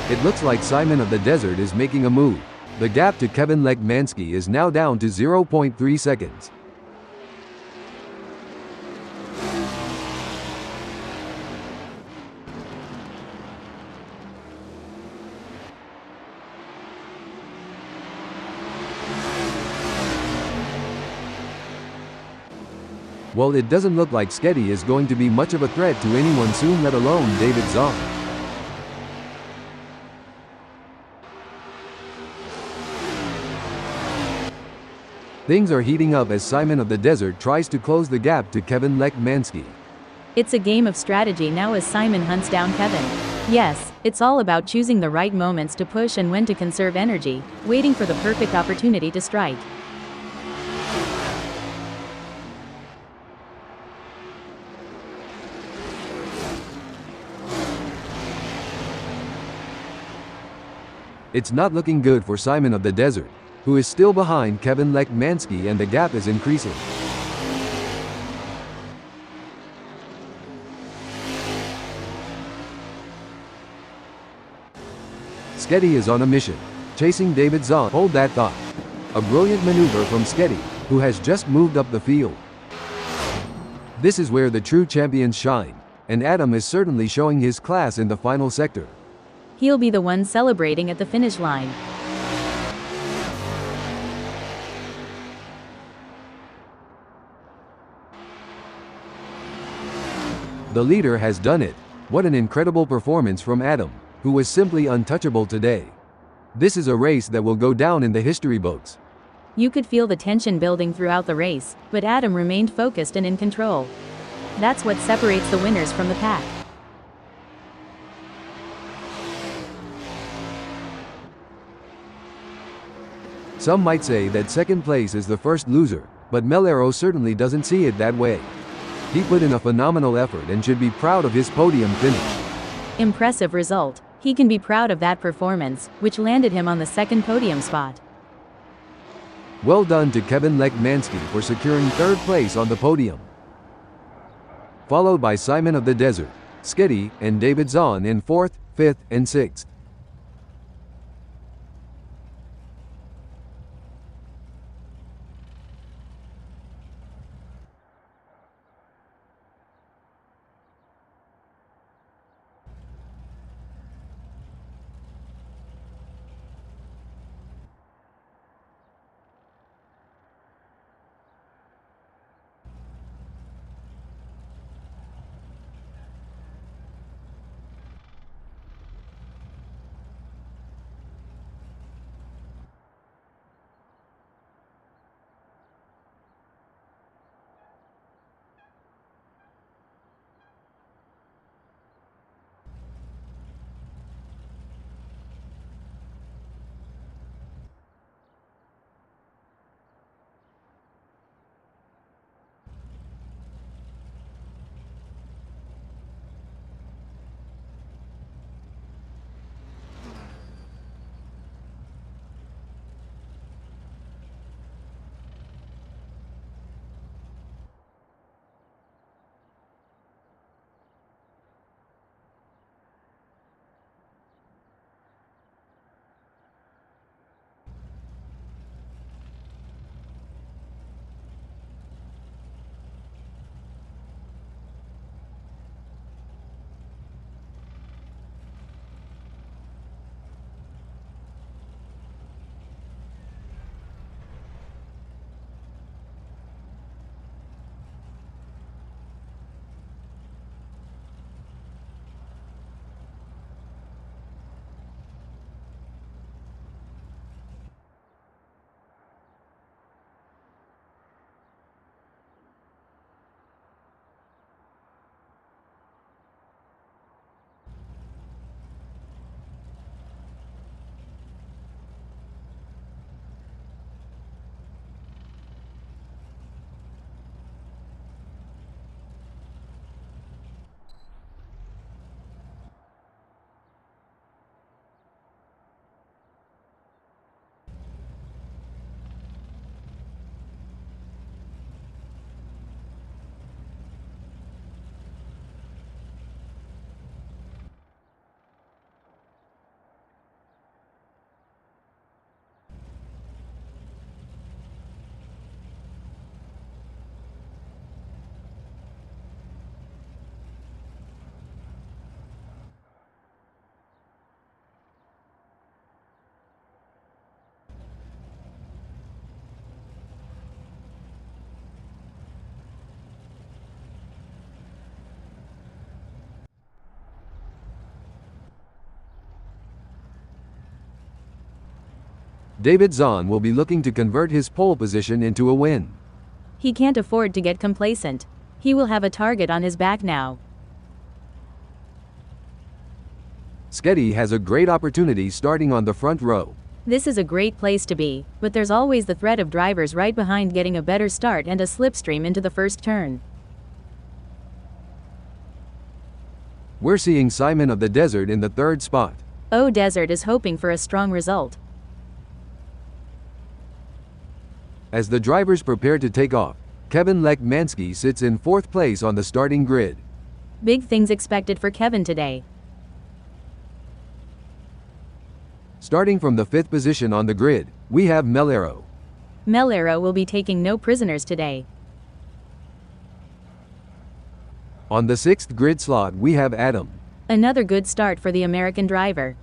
Speaker 1: It looks like Simon of the Desert is making a move. The gap to Kevin Lekmansky is now down to 0.3 seconds. Well, it doesn't look like Sketty is going to be much of a threat to anyone soon, let alone David Zahn. Things are heating up as Simon of the Desert tries to close the gap to Kevin Lekmansky.
Speaker 2: It's a game of strategy now as Simon hunts down Kevin. Yes, it's all about choosing the right moments to push and when to conserve energy, waiting for the perfect opportunity to strike.
Speaker 1: It's not looking good for Simon of the Desert, who is still behind Kevin Lekmansky, and the gap is increasing. Sketty is on a mission, chasing David Zahn. Hold that thought. A brilliant maneuver from Sketty, who has just moved up the field. This is where the true champions shine, and Adam is certainly showing his class in the final sector.
Speaker 2: He'll be the one celebrating at the finish line.
Speaker 1: The leader has done it. What an incredible performance from Adam, who was simply untouchable today. This is a race that will go down in the history books.
Speaker 2: You could feel the tension building throughout the race, but Adam remained focused and in control. That's what separates the winners from the pack.
Speaker 1: Some might say that second place is the first loser, but Melero certainly doesn't see it that way. He put in a phenomenal effort and should be proud of his podium finish.
Speaker 2: Impressive result. He can be proud of that performance, which landed him on the second podium spot.
Speaker 1: Well done to Kevin Lekmansky for securing third place on the podium. Followed by Simon of the Desert, Sketty, and David Zahn in 4th, 5th, and 6th. David Zahn will be looking to convert his pole position into a win.
Speaker 2: He can't afford to get complacent. He will have a target on his back now.
Speaker 1: Sketty has a great opportunity starting on the front row.
Speaker 2: This is a great place to be, but there's always the threat of drivers right behind getting a better start and a slipstream into the first turn.
Speaker 1: We're seeing Simon of the Desert in the third spot.
Speaker 2: Oh, Desert is hoping for a strong result.
Speaker 1: As the drivers prepare to take off, Kevin Lekmansky sits in fourth place on the starting grid.
Speaker 2: Big things expected for Kevin today.
Speaker 1: Starting from the fifth position on the grid, we have Melero.
Speaker 2: Melero will be taking no prisoners today.
Speaker 1: On the sixth grid slot we have Adam.
Speaker 2: Another good start for the American driver.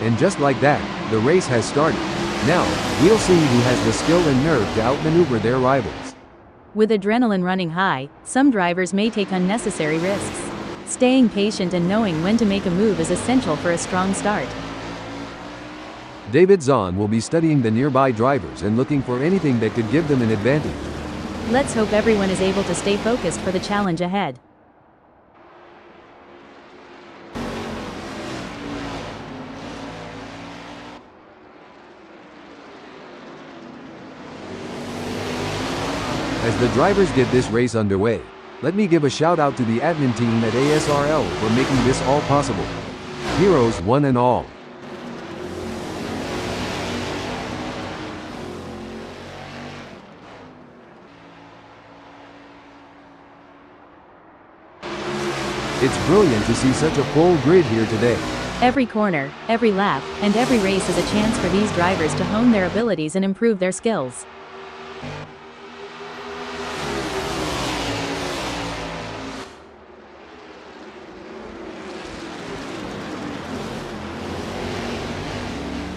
Speaker 1: And just like that, the race has started. Now, we'll see who has the skill and nerve to outmaneuver their rivals.
Speaker 2: With adrenaline running high, some drivers may take unnecessary risks. Staying patient and knowing when to make a move is essential for a strong start.
Speaker 1: David Zahn will be studying the nearby drivers and looking for anything that could give them an advantage.
Speaker 2: Let's hope everyone is able to stay focused for the challenge ahead.
Speaker 1: As the drivers get this race underway, let me give a shout out to the admin team at ASRL for making this all possible. Heroes one and all. It's brilliant to see such a full grid here today.
Speaker 2: Every corner, every lap, and every race is a chance for these drivers to hone their abilities and improve their skills.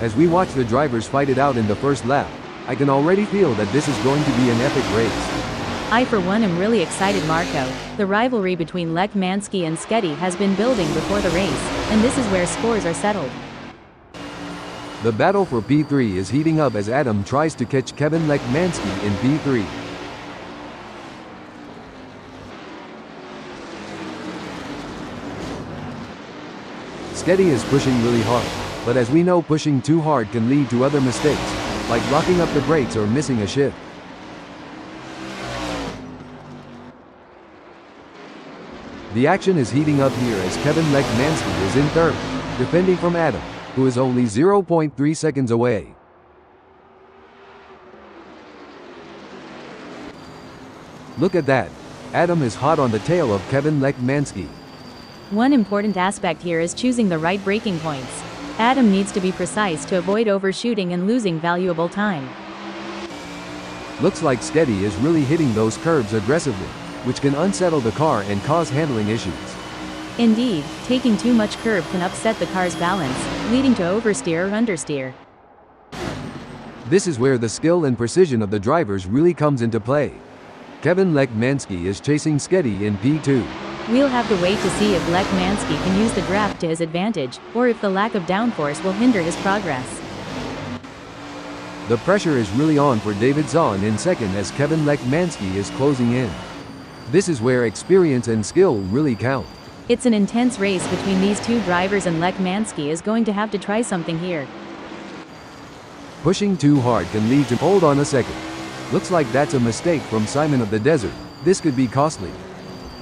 Speaker 1: As we watch the drivers fight it out in the first lap, I can already feel that this is going to be an epic race.
Speaker 2: I for one am really excited, Marco. The rivalry between Lekmansky and Sketty has been building before the race, and this is where scores are settled.
Speaker 1: The battle for P3 is heating up as Adam tries to catch Kevin Lekmansky in P3. Sketty is pushing really hard, but as we know, pushing too hard can lead to other mistakes, like locking up the brakes or missing a shift. The action is heating up here as Kevin Lekmansky is in third, defending from Adam, who is only 0.3 seconds away. Look at that. Adam is hot on the tail of Kevin Lekmansky.
Speaker 2: One important aspect here is choosing the right braking points. Adam needs to be precise to avoid overshooting and losing valuable time.
Speaker 1: Looks like Sketty is really hitting those curbs aggressively, which can unsettle the car and cause handling issues.
Speaker 2: Indeed, taking too much curb can upset the car's balance, leading to oversteer or understeer.
Speaker 1: This is where the skill and precision of the drivers really comes into play. Kevin Lekmansky is chasing Sketty in P2.
Speaker 2: We'll have to wait to see if Lekmansky can use the draft to his advantage, or if the lack of downforce will hinder his progress.
Speaker 1: The pressure is really on for David Zahn in second as Kevin Lekmansky is closing in. This is where experience and skill really count.
Speaker 2: It's an intense race between these two drivers, and Lekmansky is going to have to try something here.
Speaker 1: Pushing too hard can lead to hold on a second. Looks like that's a mistake from Simon of the Desert. This could be costly.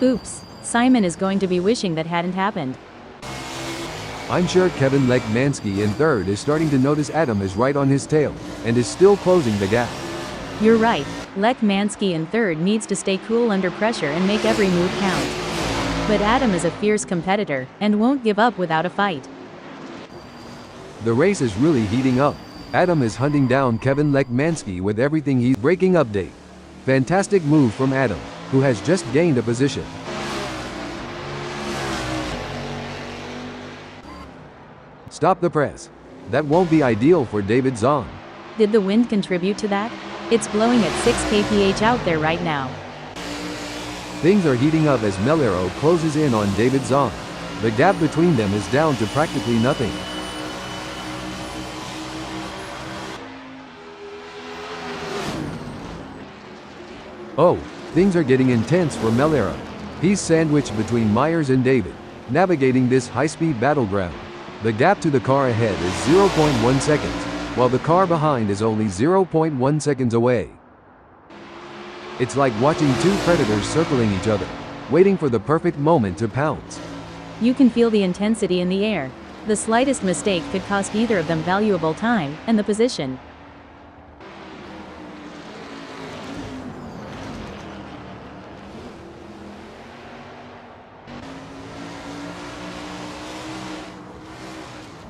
Speaker 2: Oops, Simon is going to be wishing that hadn't happened.
Speaker 1: I'm sure Kevin Lekmansky in third is starting to notice Adam is right on his tail, and is still closing the gap.
Speaker 2: You're right, Lekmansky in third needs to stay cool under pressure and make every move count. But Adam is a fierce competitor, and won't give up without a fight.
Speaker 1: The race is really heating up. Adam is hunting down Kevin Lekmansky with everything he's braking update. Fantastic move from Adam, who has just gained a position. Stop the press. That won't be ideal for David Zahn.
Speaker 2: Did the wind contribute to that? It's blowing at 6 kph out there right now.
Speaker 1: Things are heating up as Melero closes in on David Zahn. The gap between them is down to practically nothing. Oh, things are getting intense for Melero. He's sandwiched between Myers and David, navigating this high-speed battleground. The gap to the car ahead is 0.1 seconds, while the car behind is only 0.1 seconds away. It's like watching two predators circling each other, waiting for the perfect moment to pounce.
Speaker 2: You can feel the intensity in the air. The slightest mistake could cost either of them valuable time and the position.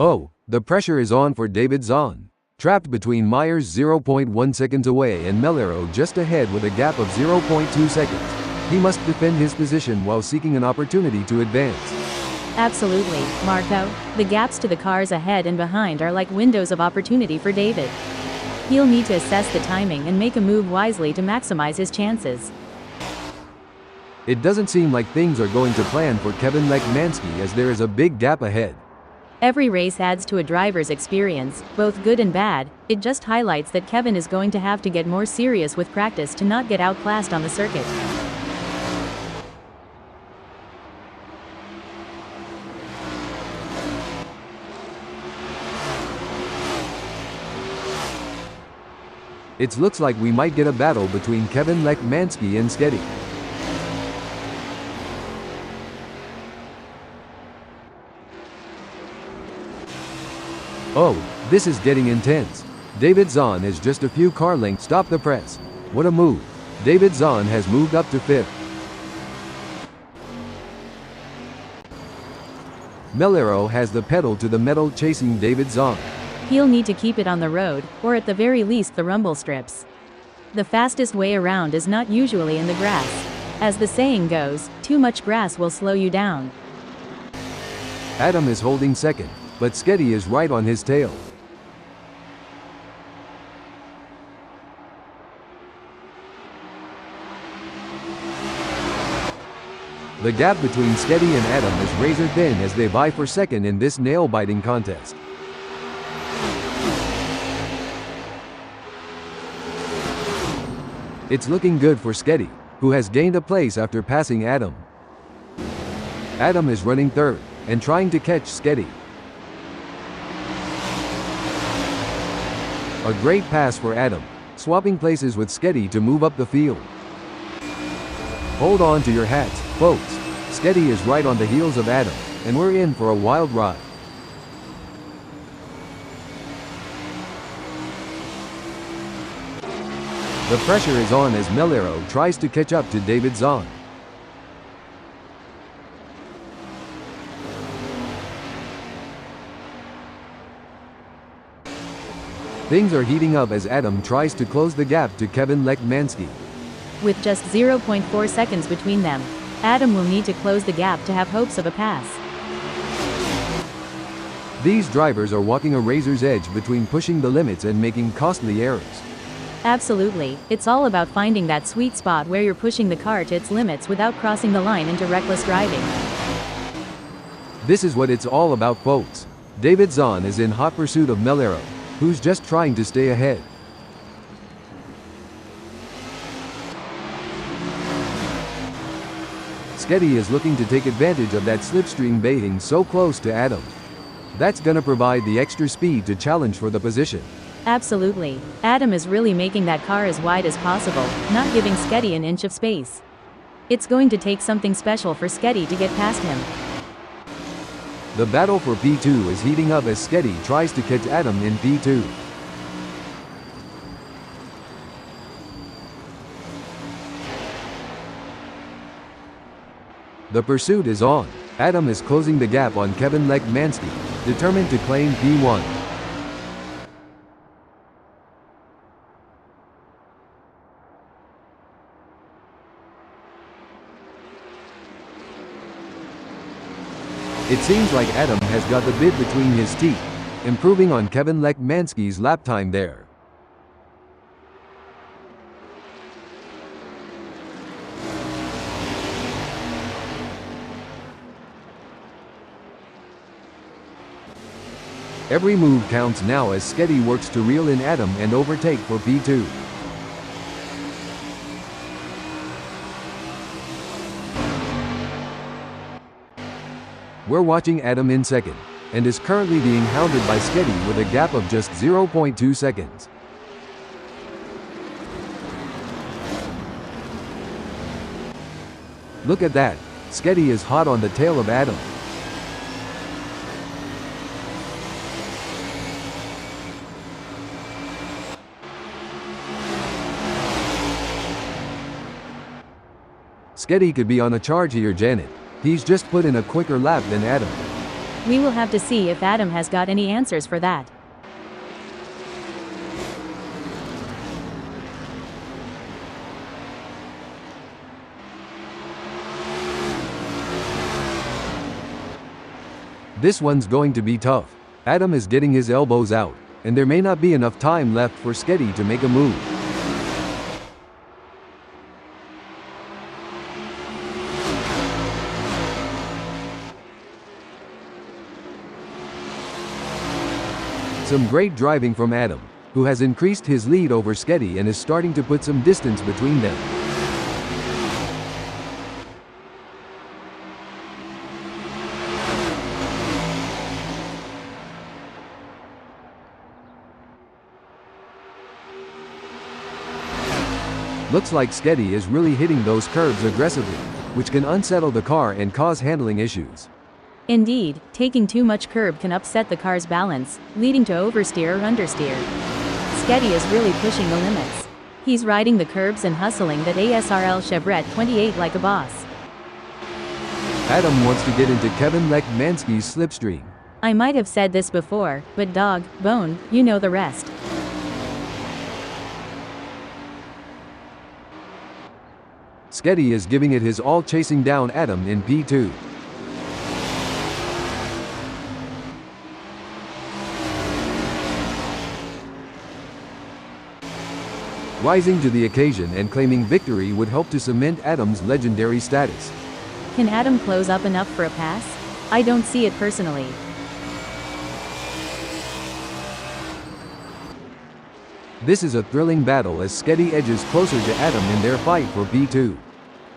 Speaker 1: Oh, the pressure is on for David Zahn. Trapped between Myers 0.1 seconds away and Melero just ahead with a gap of 0.2 seconds. He must defend his position while seeking an opportunity to advance.
Speaker 2: Absolutely, Marco. The gaps to the cars ahead and behind are like windows of opportunity for David. He'll need to assess the timing and make a move wisely to maximize his chances.
Speaker 1: It doesn't seem like things are going to plan for Kevin Lekmansky as there is a big gap ahead.
Speaker 2: Every race adds to a driver's experience, both good and bad. It just highlights that Kevin is going to have to get more serious with practice to not get outclassed on the circuit.
Speaker 1: It looks like we might get a battle between Kevin Lekmansky and Sketty. Oh, this is getting intense. David Zahn is just a few car lengths. Stop the press. What a move. David Zahn has moved up to fifth. Melero has the pedal to the metal chasing David Zahn.
Speaker 2: He'll need to keep it on the road, or at the very least the rumble strips. The fastest way around is not usually in the grass. As the saying goes, too much grass will slow you down.
Speaker 1: Adam is holding second, but Sketty is right on his tail. The gap between Sketty and Adam is razor thin as they vie for second in this nail-biting contest. It's looking good for Sketty, who has gained a place after passing Adam. Adam is running third, and trying to catch Sketty. A great pass for Adam, swapping places with Sketty to move up the field. Hold on to your hats, folks. Sketty is right on the heels of Adam, and we're in for a wild ride. The pressure is on as Melero tries to catch up to David Zahn. Things are heating up as Adam tries to close the gap to Kevin Lekmansky.
Speaker 2: With just 0.4 seconds between them, Adam will need to close the gap to have hopes of a pass.
Speaker 1: These drivers are walking a razor's edge between pushing the limits and making costly errors.
Speaker 2: Absolutely, it's all about finding that sweet spot where you're pushing the car to its limits without crossing the line into reckless driving.
Speaker 1: This is what it's all about, folks. David Zahn is in hot pursuit of Melero, who's just trying to stay ahead. Sketty is looking to take advantage of that slipstream baiting so close to Adam. That's gonna provide the extra speed to challenge for the position.
Speaker 2: Absolutely. Adam is really making that car as wide as possible, not giving Sketty an inch of space. It's going to take something special for Sketty to get past him.
Speaker 1: The battle for P2 is heating up as Sketty tries to catch Adam in P2. The pursuit is on. Adam is closing the gap on Kevin Lekmansky, determined to claim P1. It seems like Adam has got the bit between his teeth, improving on Kevin Lekmansky's lap time there. Every move counts now as Sketty works to reel in Adam and overtake for P2. We're watching Adam in second, and is currently being hounded by Sketty with a gap of just 0.2 seconds. Look at that, Sketty is hot on the tail of Adam. Sketty could be on a charge here, Janet. He's just put in a quicker lap than Adam.
Speaker 2: We will have to see if Adam has got any answers for that.
Speaker 1: This one's going to be tough. Adam is getting his elbows out, and there may not be enough time left for Sketty to make a move. Some great driving from Adam, who has increased his lead over Sketty and is starting to put some distance between them. Looks like Sketty is really hitting those curves aggressively, which can unsettle the car and cause handling issues.
Speaker 2: Indeed, taking too much curb can upset the car's balance, leading to oversteer or understeer. Sketty is really pushing the limits. He's riding the curbs and hustling that ASRL Chevrolet 28 like a boss.
Speaker 1: Adam wants to get into Kevin Lekmansky's slipstream.
Speaker 2: I might have said this before, but dog, bone, you know the rest.
Speaker 1: Sketty is giving it his all, chasing down Adam in P2. Rising to the occasion and claiming victory would help to cement Adam's legendary status.
Speaker 2: Can Adam close up enough for a pass? I don't see it personally.
Speaker 1: This is a thrilling battle as Sketty edges closer to Adam in their fight for P2.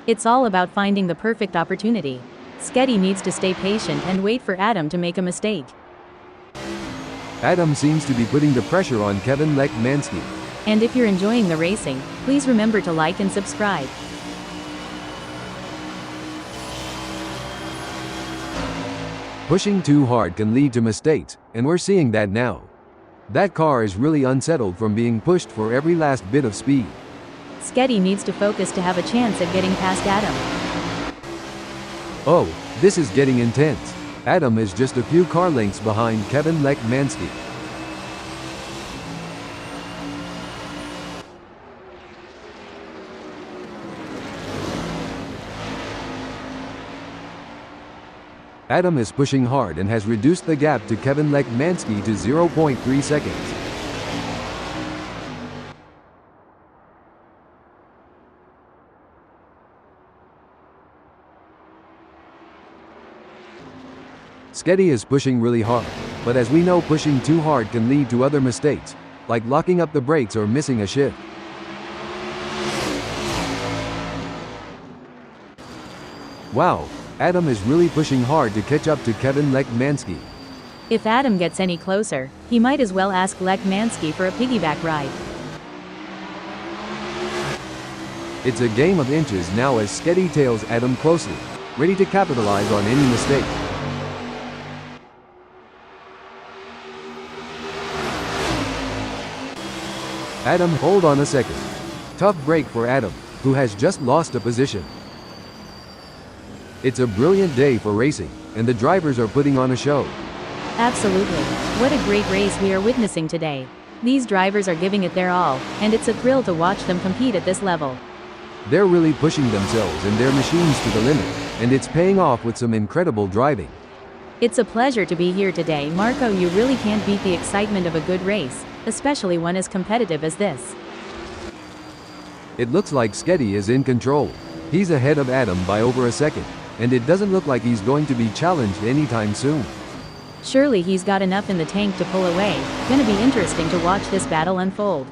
Speaker 2: It's all about finding the perfect opportunity. Sketty needs to stay patient and wait for Adam to make a mistake.
Speaker 1: Adam seems to be putting the pressure on Kevin Lekmansky.
Speaker 2: And if you're enjoying the racing, please remember to like and subscribe.
Speaker 1: Pushing too hard can lead to mistakes, and we're seeing that now. That car is really unsettled from being pushed for every last bit of speed.
Speaker 2: Sketty needs to focus to have a chance at getting past Adam.
Speaker 1: Oh, this is getting intense. Adam is just a few car lengths behind Kevin Lekmansky. Adam is pushing hard and has reduced the gap to Kevin Lekmansky to 0.3 seconds. Sketty is pushing really hard, but as we know, pushing too hard can lead to other mistakes, like locking up the brakes or missing a shift. Wow, Adam is really pushing hard to catch up to Kevin Lekmansky.
Speaker 2: If Adam gets any closer, he might as well ask Lekmansky for a piggyback ride.
Speaker 1: It's a game of inches now as Sketty tails Adam closely, ready to capitalize on any mistake. Adam, hold on a second. Tough break for Adam, who has just lost a position. It's a brilliant day for racing, and the drivers are putting on a show.
Speaker 2: Absolutely. What a great race we are witnessing today. These drivers are giving it their all, and it's a thrill to watch them compete at this level.
Speaker 1: They're really pushing themselves and their machines to the limit, and it's paying off with some incredible driving.
Speaker 2: It's a pleasure to be here today, Marco. You really can't beat the excitement of a good race, especially one as competitive as this.
Speaker 1: It looks like Sketty is in control. He's ahead of Adam by over a second, and it doesn't look like he's going to be challenged anytime soon.
Speaker 2: Surely he's got enough in the tank to pull away. Gonna be interesting to watch this battle unfold.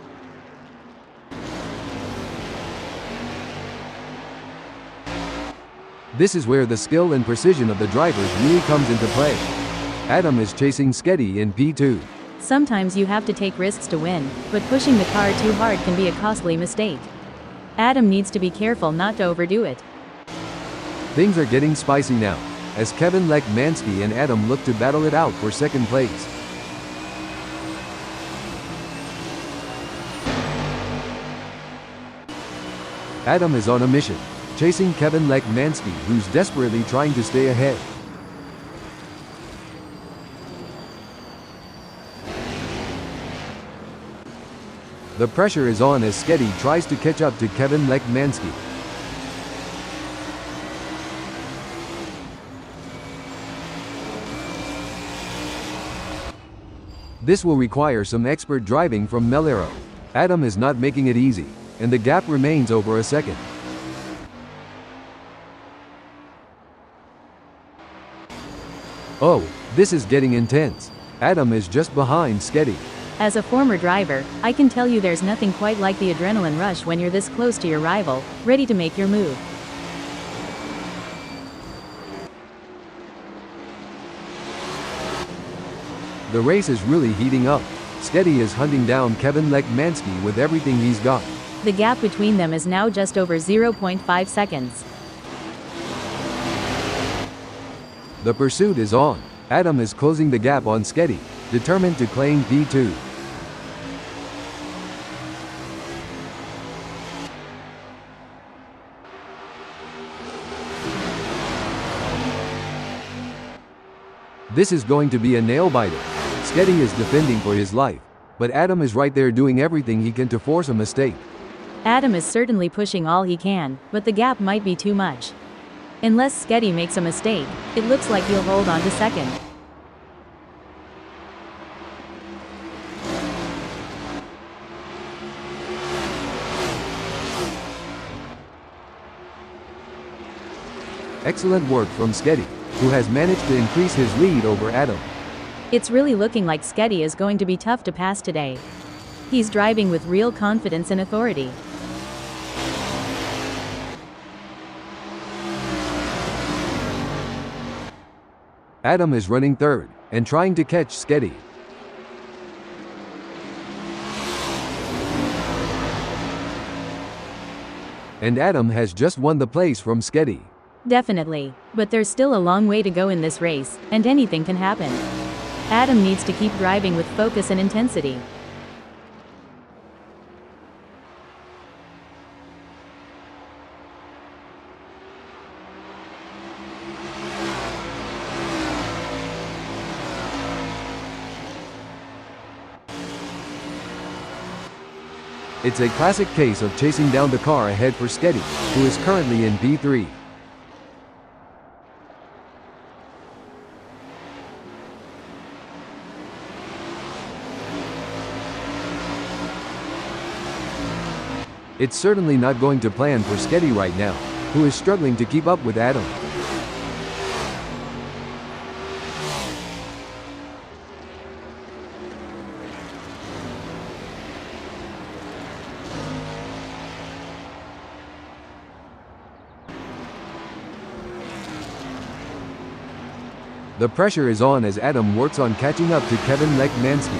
Speaker 1: This is where the skill and precision of the drivers really comes into play. Adam is chasing Sketty in P2.
Speaker 2: Sometimes you have to take risks to win, but pushing the car too hard can be a costly mistake. Adam needs to be careful not to overdo it.
Speaker 1: Things are getting spicy now, as Kevin Lekmansky and Adam look to battle it out for second place. Adam is on a mission, chasing Kevin Lekmansky, who's desperately trying to stay ahead. The pressure is on as Sketty tries to catch up to Kevin Lekmansky. This will require some expert driving from Melero. Adam is not making it easy, and the gap remains over a second. Oh, this is getting intense. Adam is just behind Sketty.
Speaker 2: As a former driver, I can tell you there's nothing quite like the adrenaline rush when you're this close to your rival, ready to make your move.
Speaker 1: The race is really heating up. Sketty is hunting down Kevin Lekmansky with everything he's got.
Speaker 2: The gap between them is now just over 0.5 seconds.
Speaker 1: The pursuit is on. Adam is closing the gap on Sketty, determined to claim P2. This is going to be a nail-biter. Sketty is defending for his life, but Adam is right there doing everything he can to force a mistake.
Speaker 2: Adam is certainly pushing all he can, but the gap might be too much. Unless Sketty makes a mistake, it looks like he'll hold on to second.
Speaker 1: Excellent work from Sketty, who has managed to increase his lead over Adam.
Speaker 2: It's really looking like Sketty is going to be tough to pass today. He's driving with real confidence and authority.
Speaker 1: Adam is running third, and trying to catch Sketty. And Adam has just won the place from Sketty.
Speaker 2: Definitely, but there's still a long way to go in this race, and anything can happen. Adam needs to keep driving with focus and intensity.
Speaker 1: It's a classic case of chasing down the car ahead for Sketty, who is currently in P3. It's certainly not going to plan for Sketty right now, who is struggling to keep up with Adam. The pressure is on as Adam works on catching up to Kevin Lekmansky.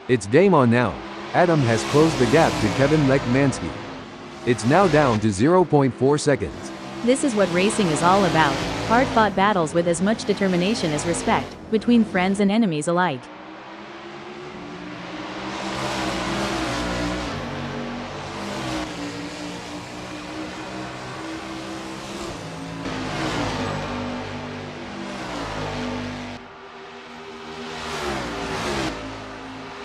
Speaker 1: It's game on now. Adam has closed the gap to Kevin Lekmansky. It's now down to 0.4 seconds.
Speaker 2: This is what racing is all about. Hard-fought battles with as much determination as respect, between friends and enemies alike.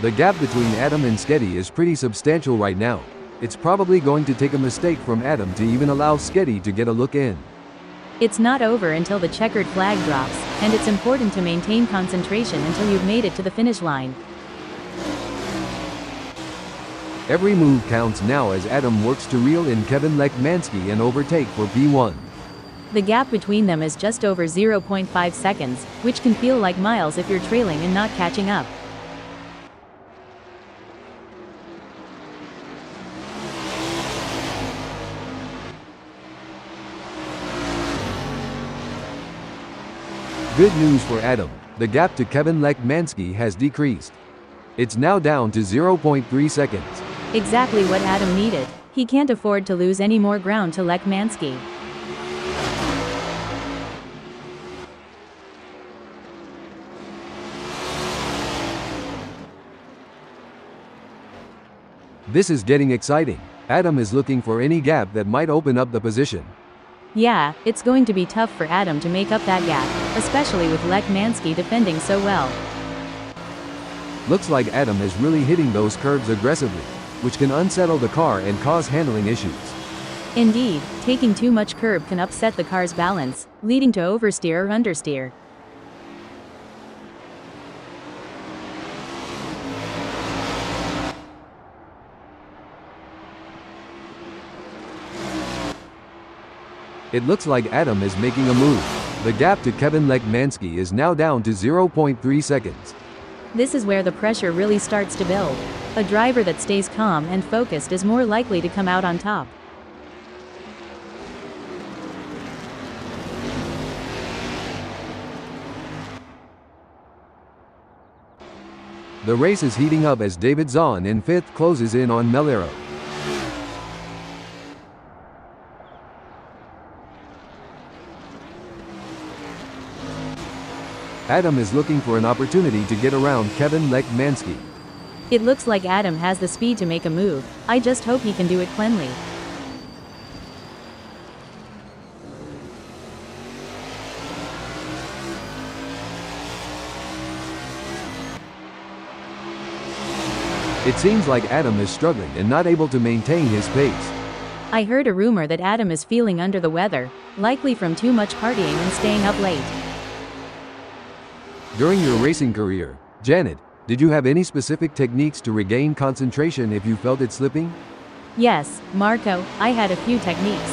Speaker 1: The gap between Adam and Sketty is pretty substantial right now. It's probably going to take a mistake from Adam to even allow Sketty to get a look in.
Speaker 2: It's not over until the checkered flag drops, and it's important to maintain concentration until you've made it to the finish line.
Speaker 1: Every move counts now as Adam works to reel in Kevin Lekmansky and overtake for P1.
Speaker 2: The gap between them is just over 0.5 seconds, which can feel like miles if you're trailing and not catching up.
Speaker 1: Good news for Adam, the gap to Kevin Lekmansky has decreased. It's now down to 0.3 seconds.
Speaker 2: Exactly what Adam needed. He can't afford to lose any more ground to Lekmansky.
Speaker 1: This is getting exciting. Adam is looking for any gap that might open up the position.
Speaker 2: Yeah, it's going to be tough for Adam to make up that gap, especially with Lekmansky defending so well.
Speaker 1: Looks like Adam is really hitting those curves aggressively, which can unsettle the car and cause handling issues.
Speaker 2: Indeed, taking too much curb can upset the car's balance, leading to oversteer or understeer.
Speaker 1: It looks like Adam is making a move. The gap to Kevin Lekmansky is now down to 0.3 seconds.
Speaker 2: This is where the pressure really starts to build. A driver that stays calm and focused is more likely to come out on top.
Speaker 1: The race is heating up as David Zahn in 5th closes in on Melero. Adam is looking for an opportunity to get around Kevin Lekmansky.
Speaker 2: It looks like Adam has the speed to make a move. I just hope he can do it cleanly.
Speaker 1: It seems like Adam is struggling and not able to maintain his pace.
Speaker 2: I heard a rumor that Adam is feeling under the weather, likely from too much partying and staying up late.
Speaker 1: During your racing career, Janet, did you have any specific techniques to regain concentration if you felt it slipping?
Speaker 2: Yes, Marco, I had a few techniques.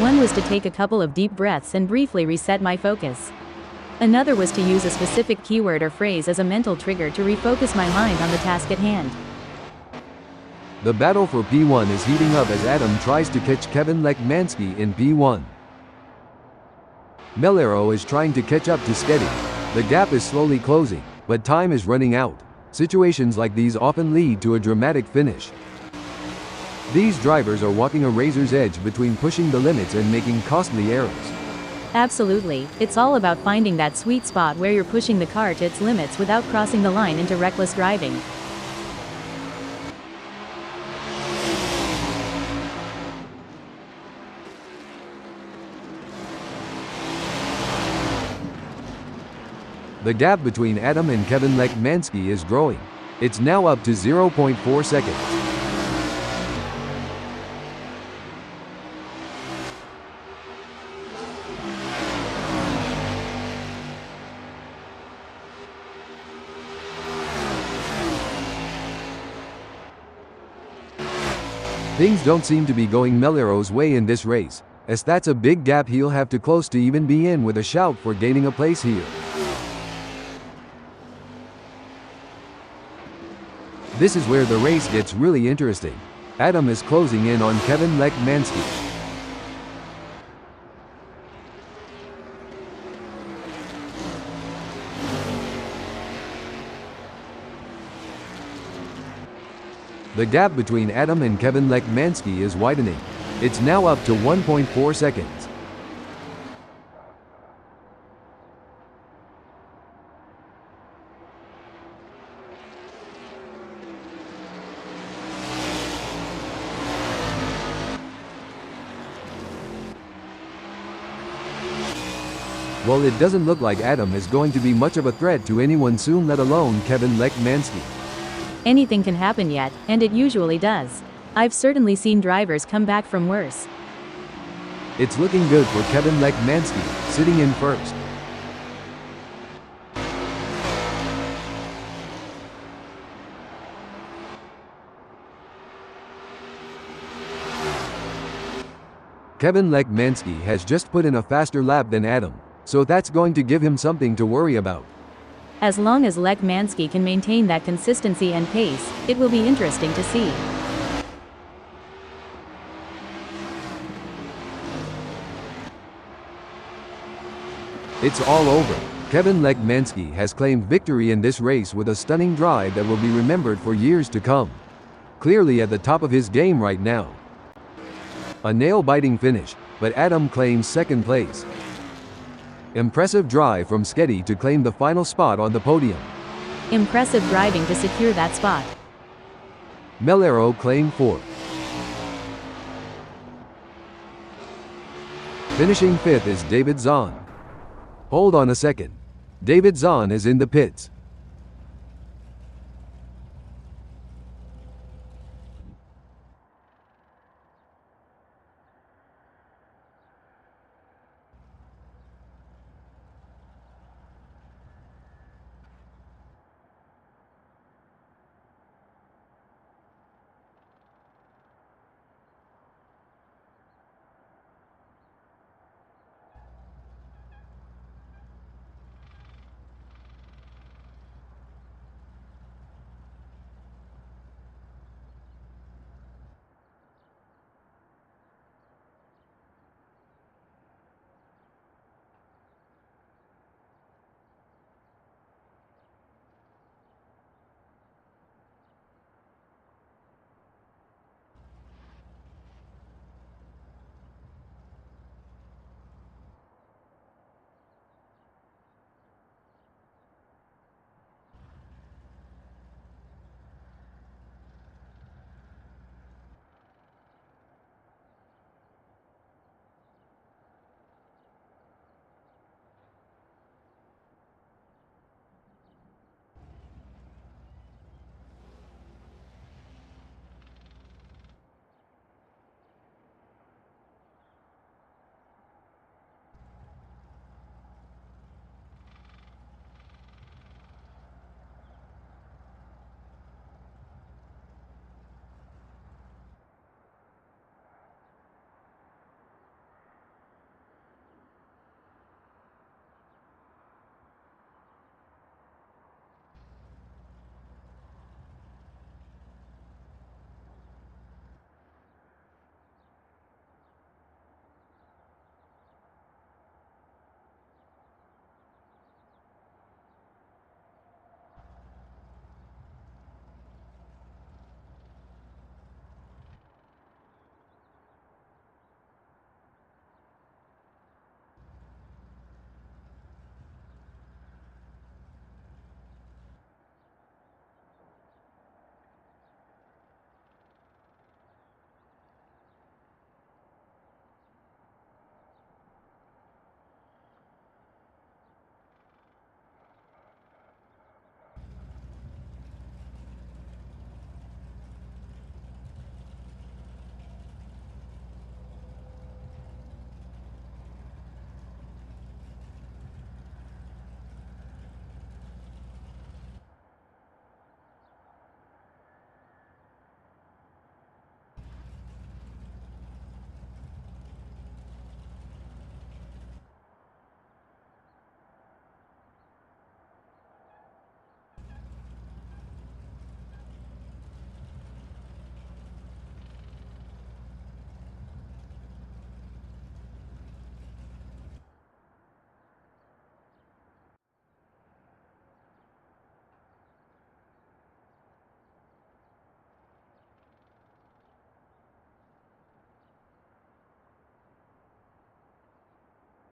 Speaker 2: One was to take a couple of deep breaths and briefly reset my focus. Another was to use a specific keyword or phrase as a mental trigger to refocus my mind on the task at hand.
Speaker 1: The battle for P1 is heating up as Adam tries to catch Kevin Lekmansky in P1. Melero is trying to catch up to Sketty. The gap is slowly closing, but time is running out. Situations like these often lead to a dramatic finish. These drivers are walking a razor's edge between pushing the limits and making costly errors.
Speaker 2: Absolutely, it's all about finding that sweet spot where you're pushing the car to its limits without crossing the line into reckless driving.
Speaker 1: The gap between Adam and Kevin Lekmansky is growing. It's now up to 0.4 seconds. Things don't seem to be going Mellero's way in this race, as that's a big gap he'll have to close to even be in with a shout for gaining a place here. This is where the race gets really interesting. Adam is closing in on Kevin Lekmansky. The gap between Adam and Kevin Lekmansky is widening. It's now up to 1.4 seconds. Well, it doesn't look like Adam is going to be much of a threat to anyone soon, let alone Kevin Lekmansky.
Speaker 2: Anything can happen yet, and it usually does. I've certainly seen drivers come back from worse.
Speaker 1: It's looking good for Kevin Lekmansky, sitting in first. Kevin Lekmansky has just put in a faster lap than Adam, so that's going to give him something to worry about.
Speaker 2: As long as Lekmansky can maintain that consistency and pace, it will be interesting to see.
Speaker 1: It's all over. Kevin Lekmansky has claimed victory in this race with a stunning drive that will be remembered for years to come. Clearly at the top of his game right now. A nail-biting finish, but Adam claims second place. Impressive drive from Sketty to claim the final spot on the podium.
Speaker 2: Impressive driving to secure that spot.
Speaker 1: Mellero claimed fourth. Finishing fifth is David Zahn. Hold on a second. David Zahn is in the pits.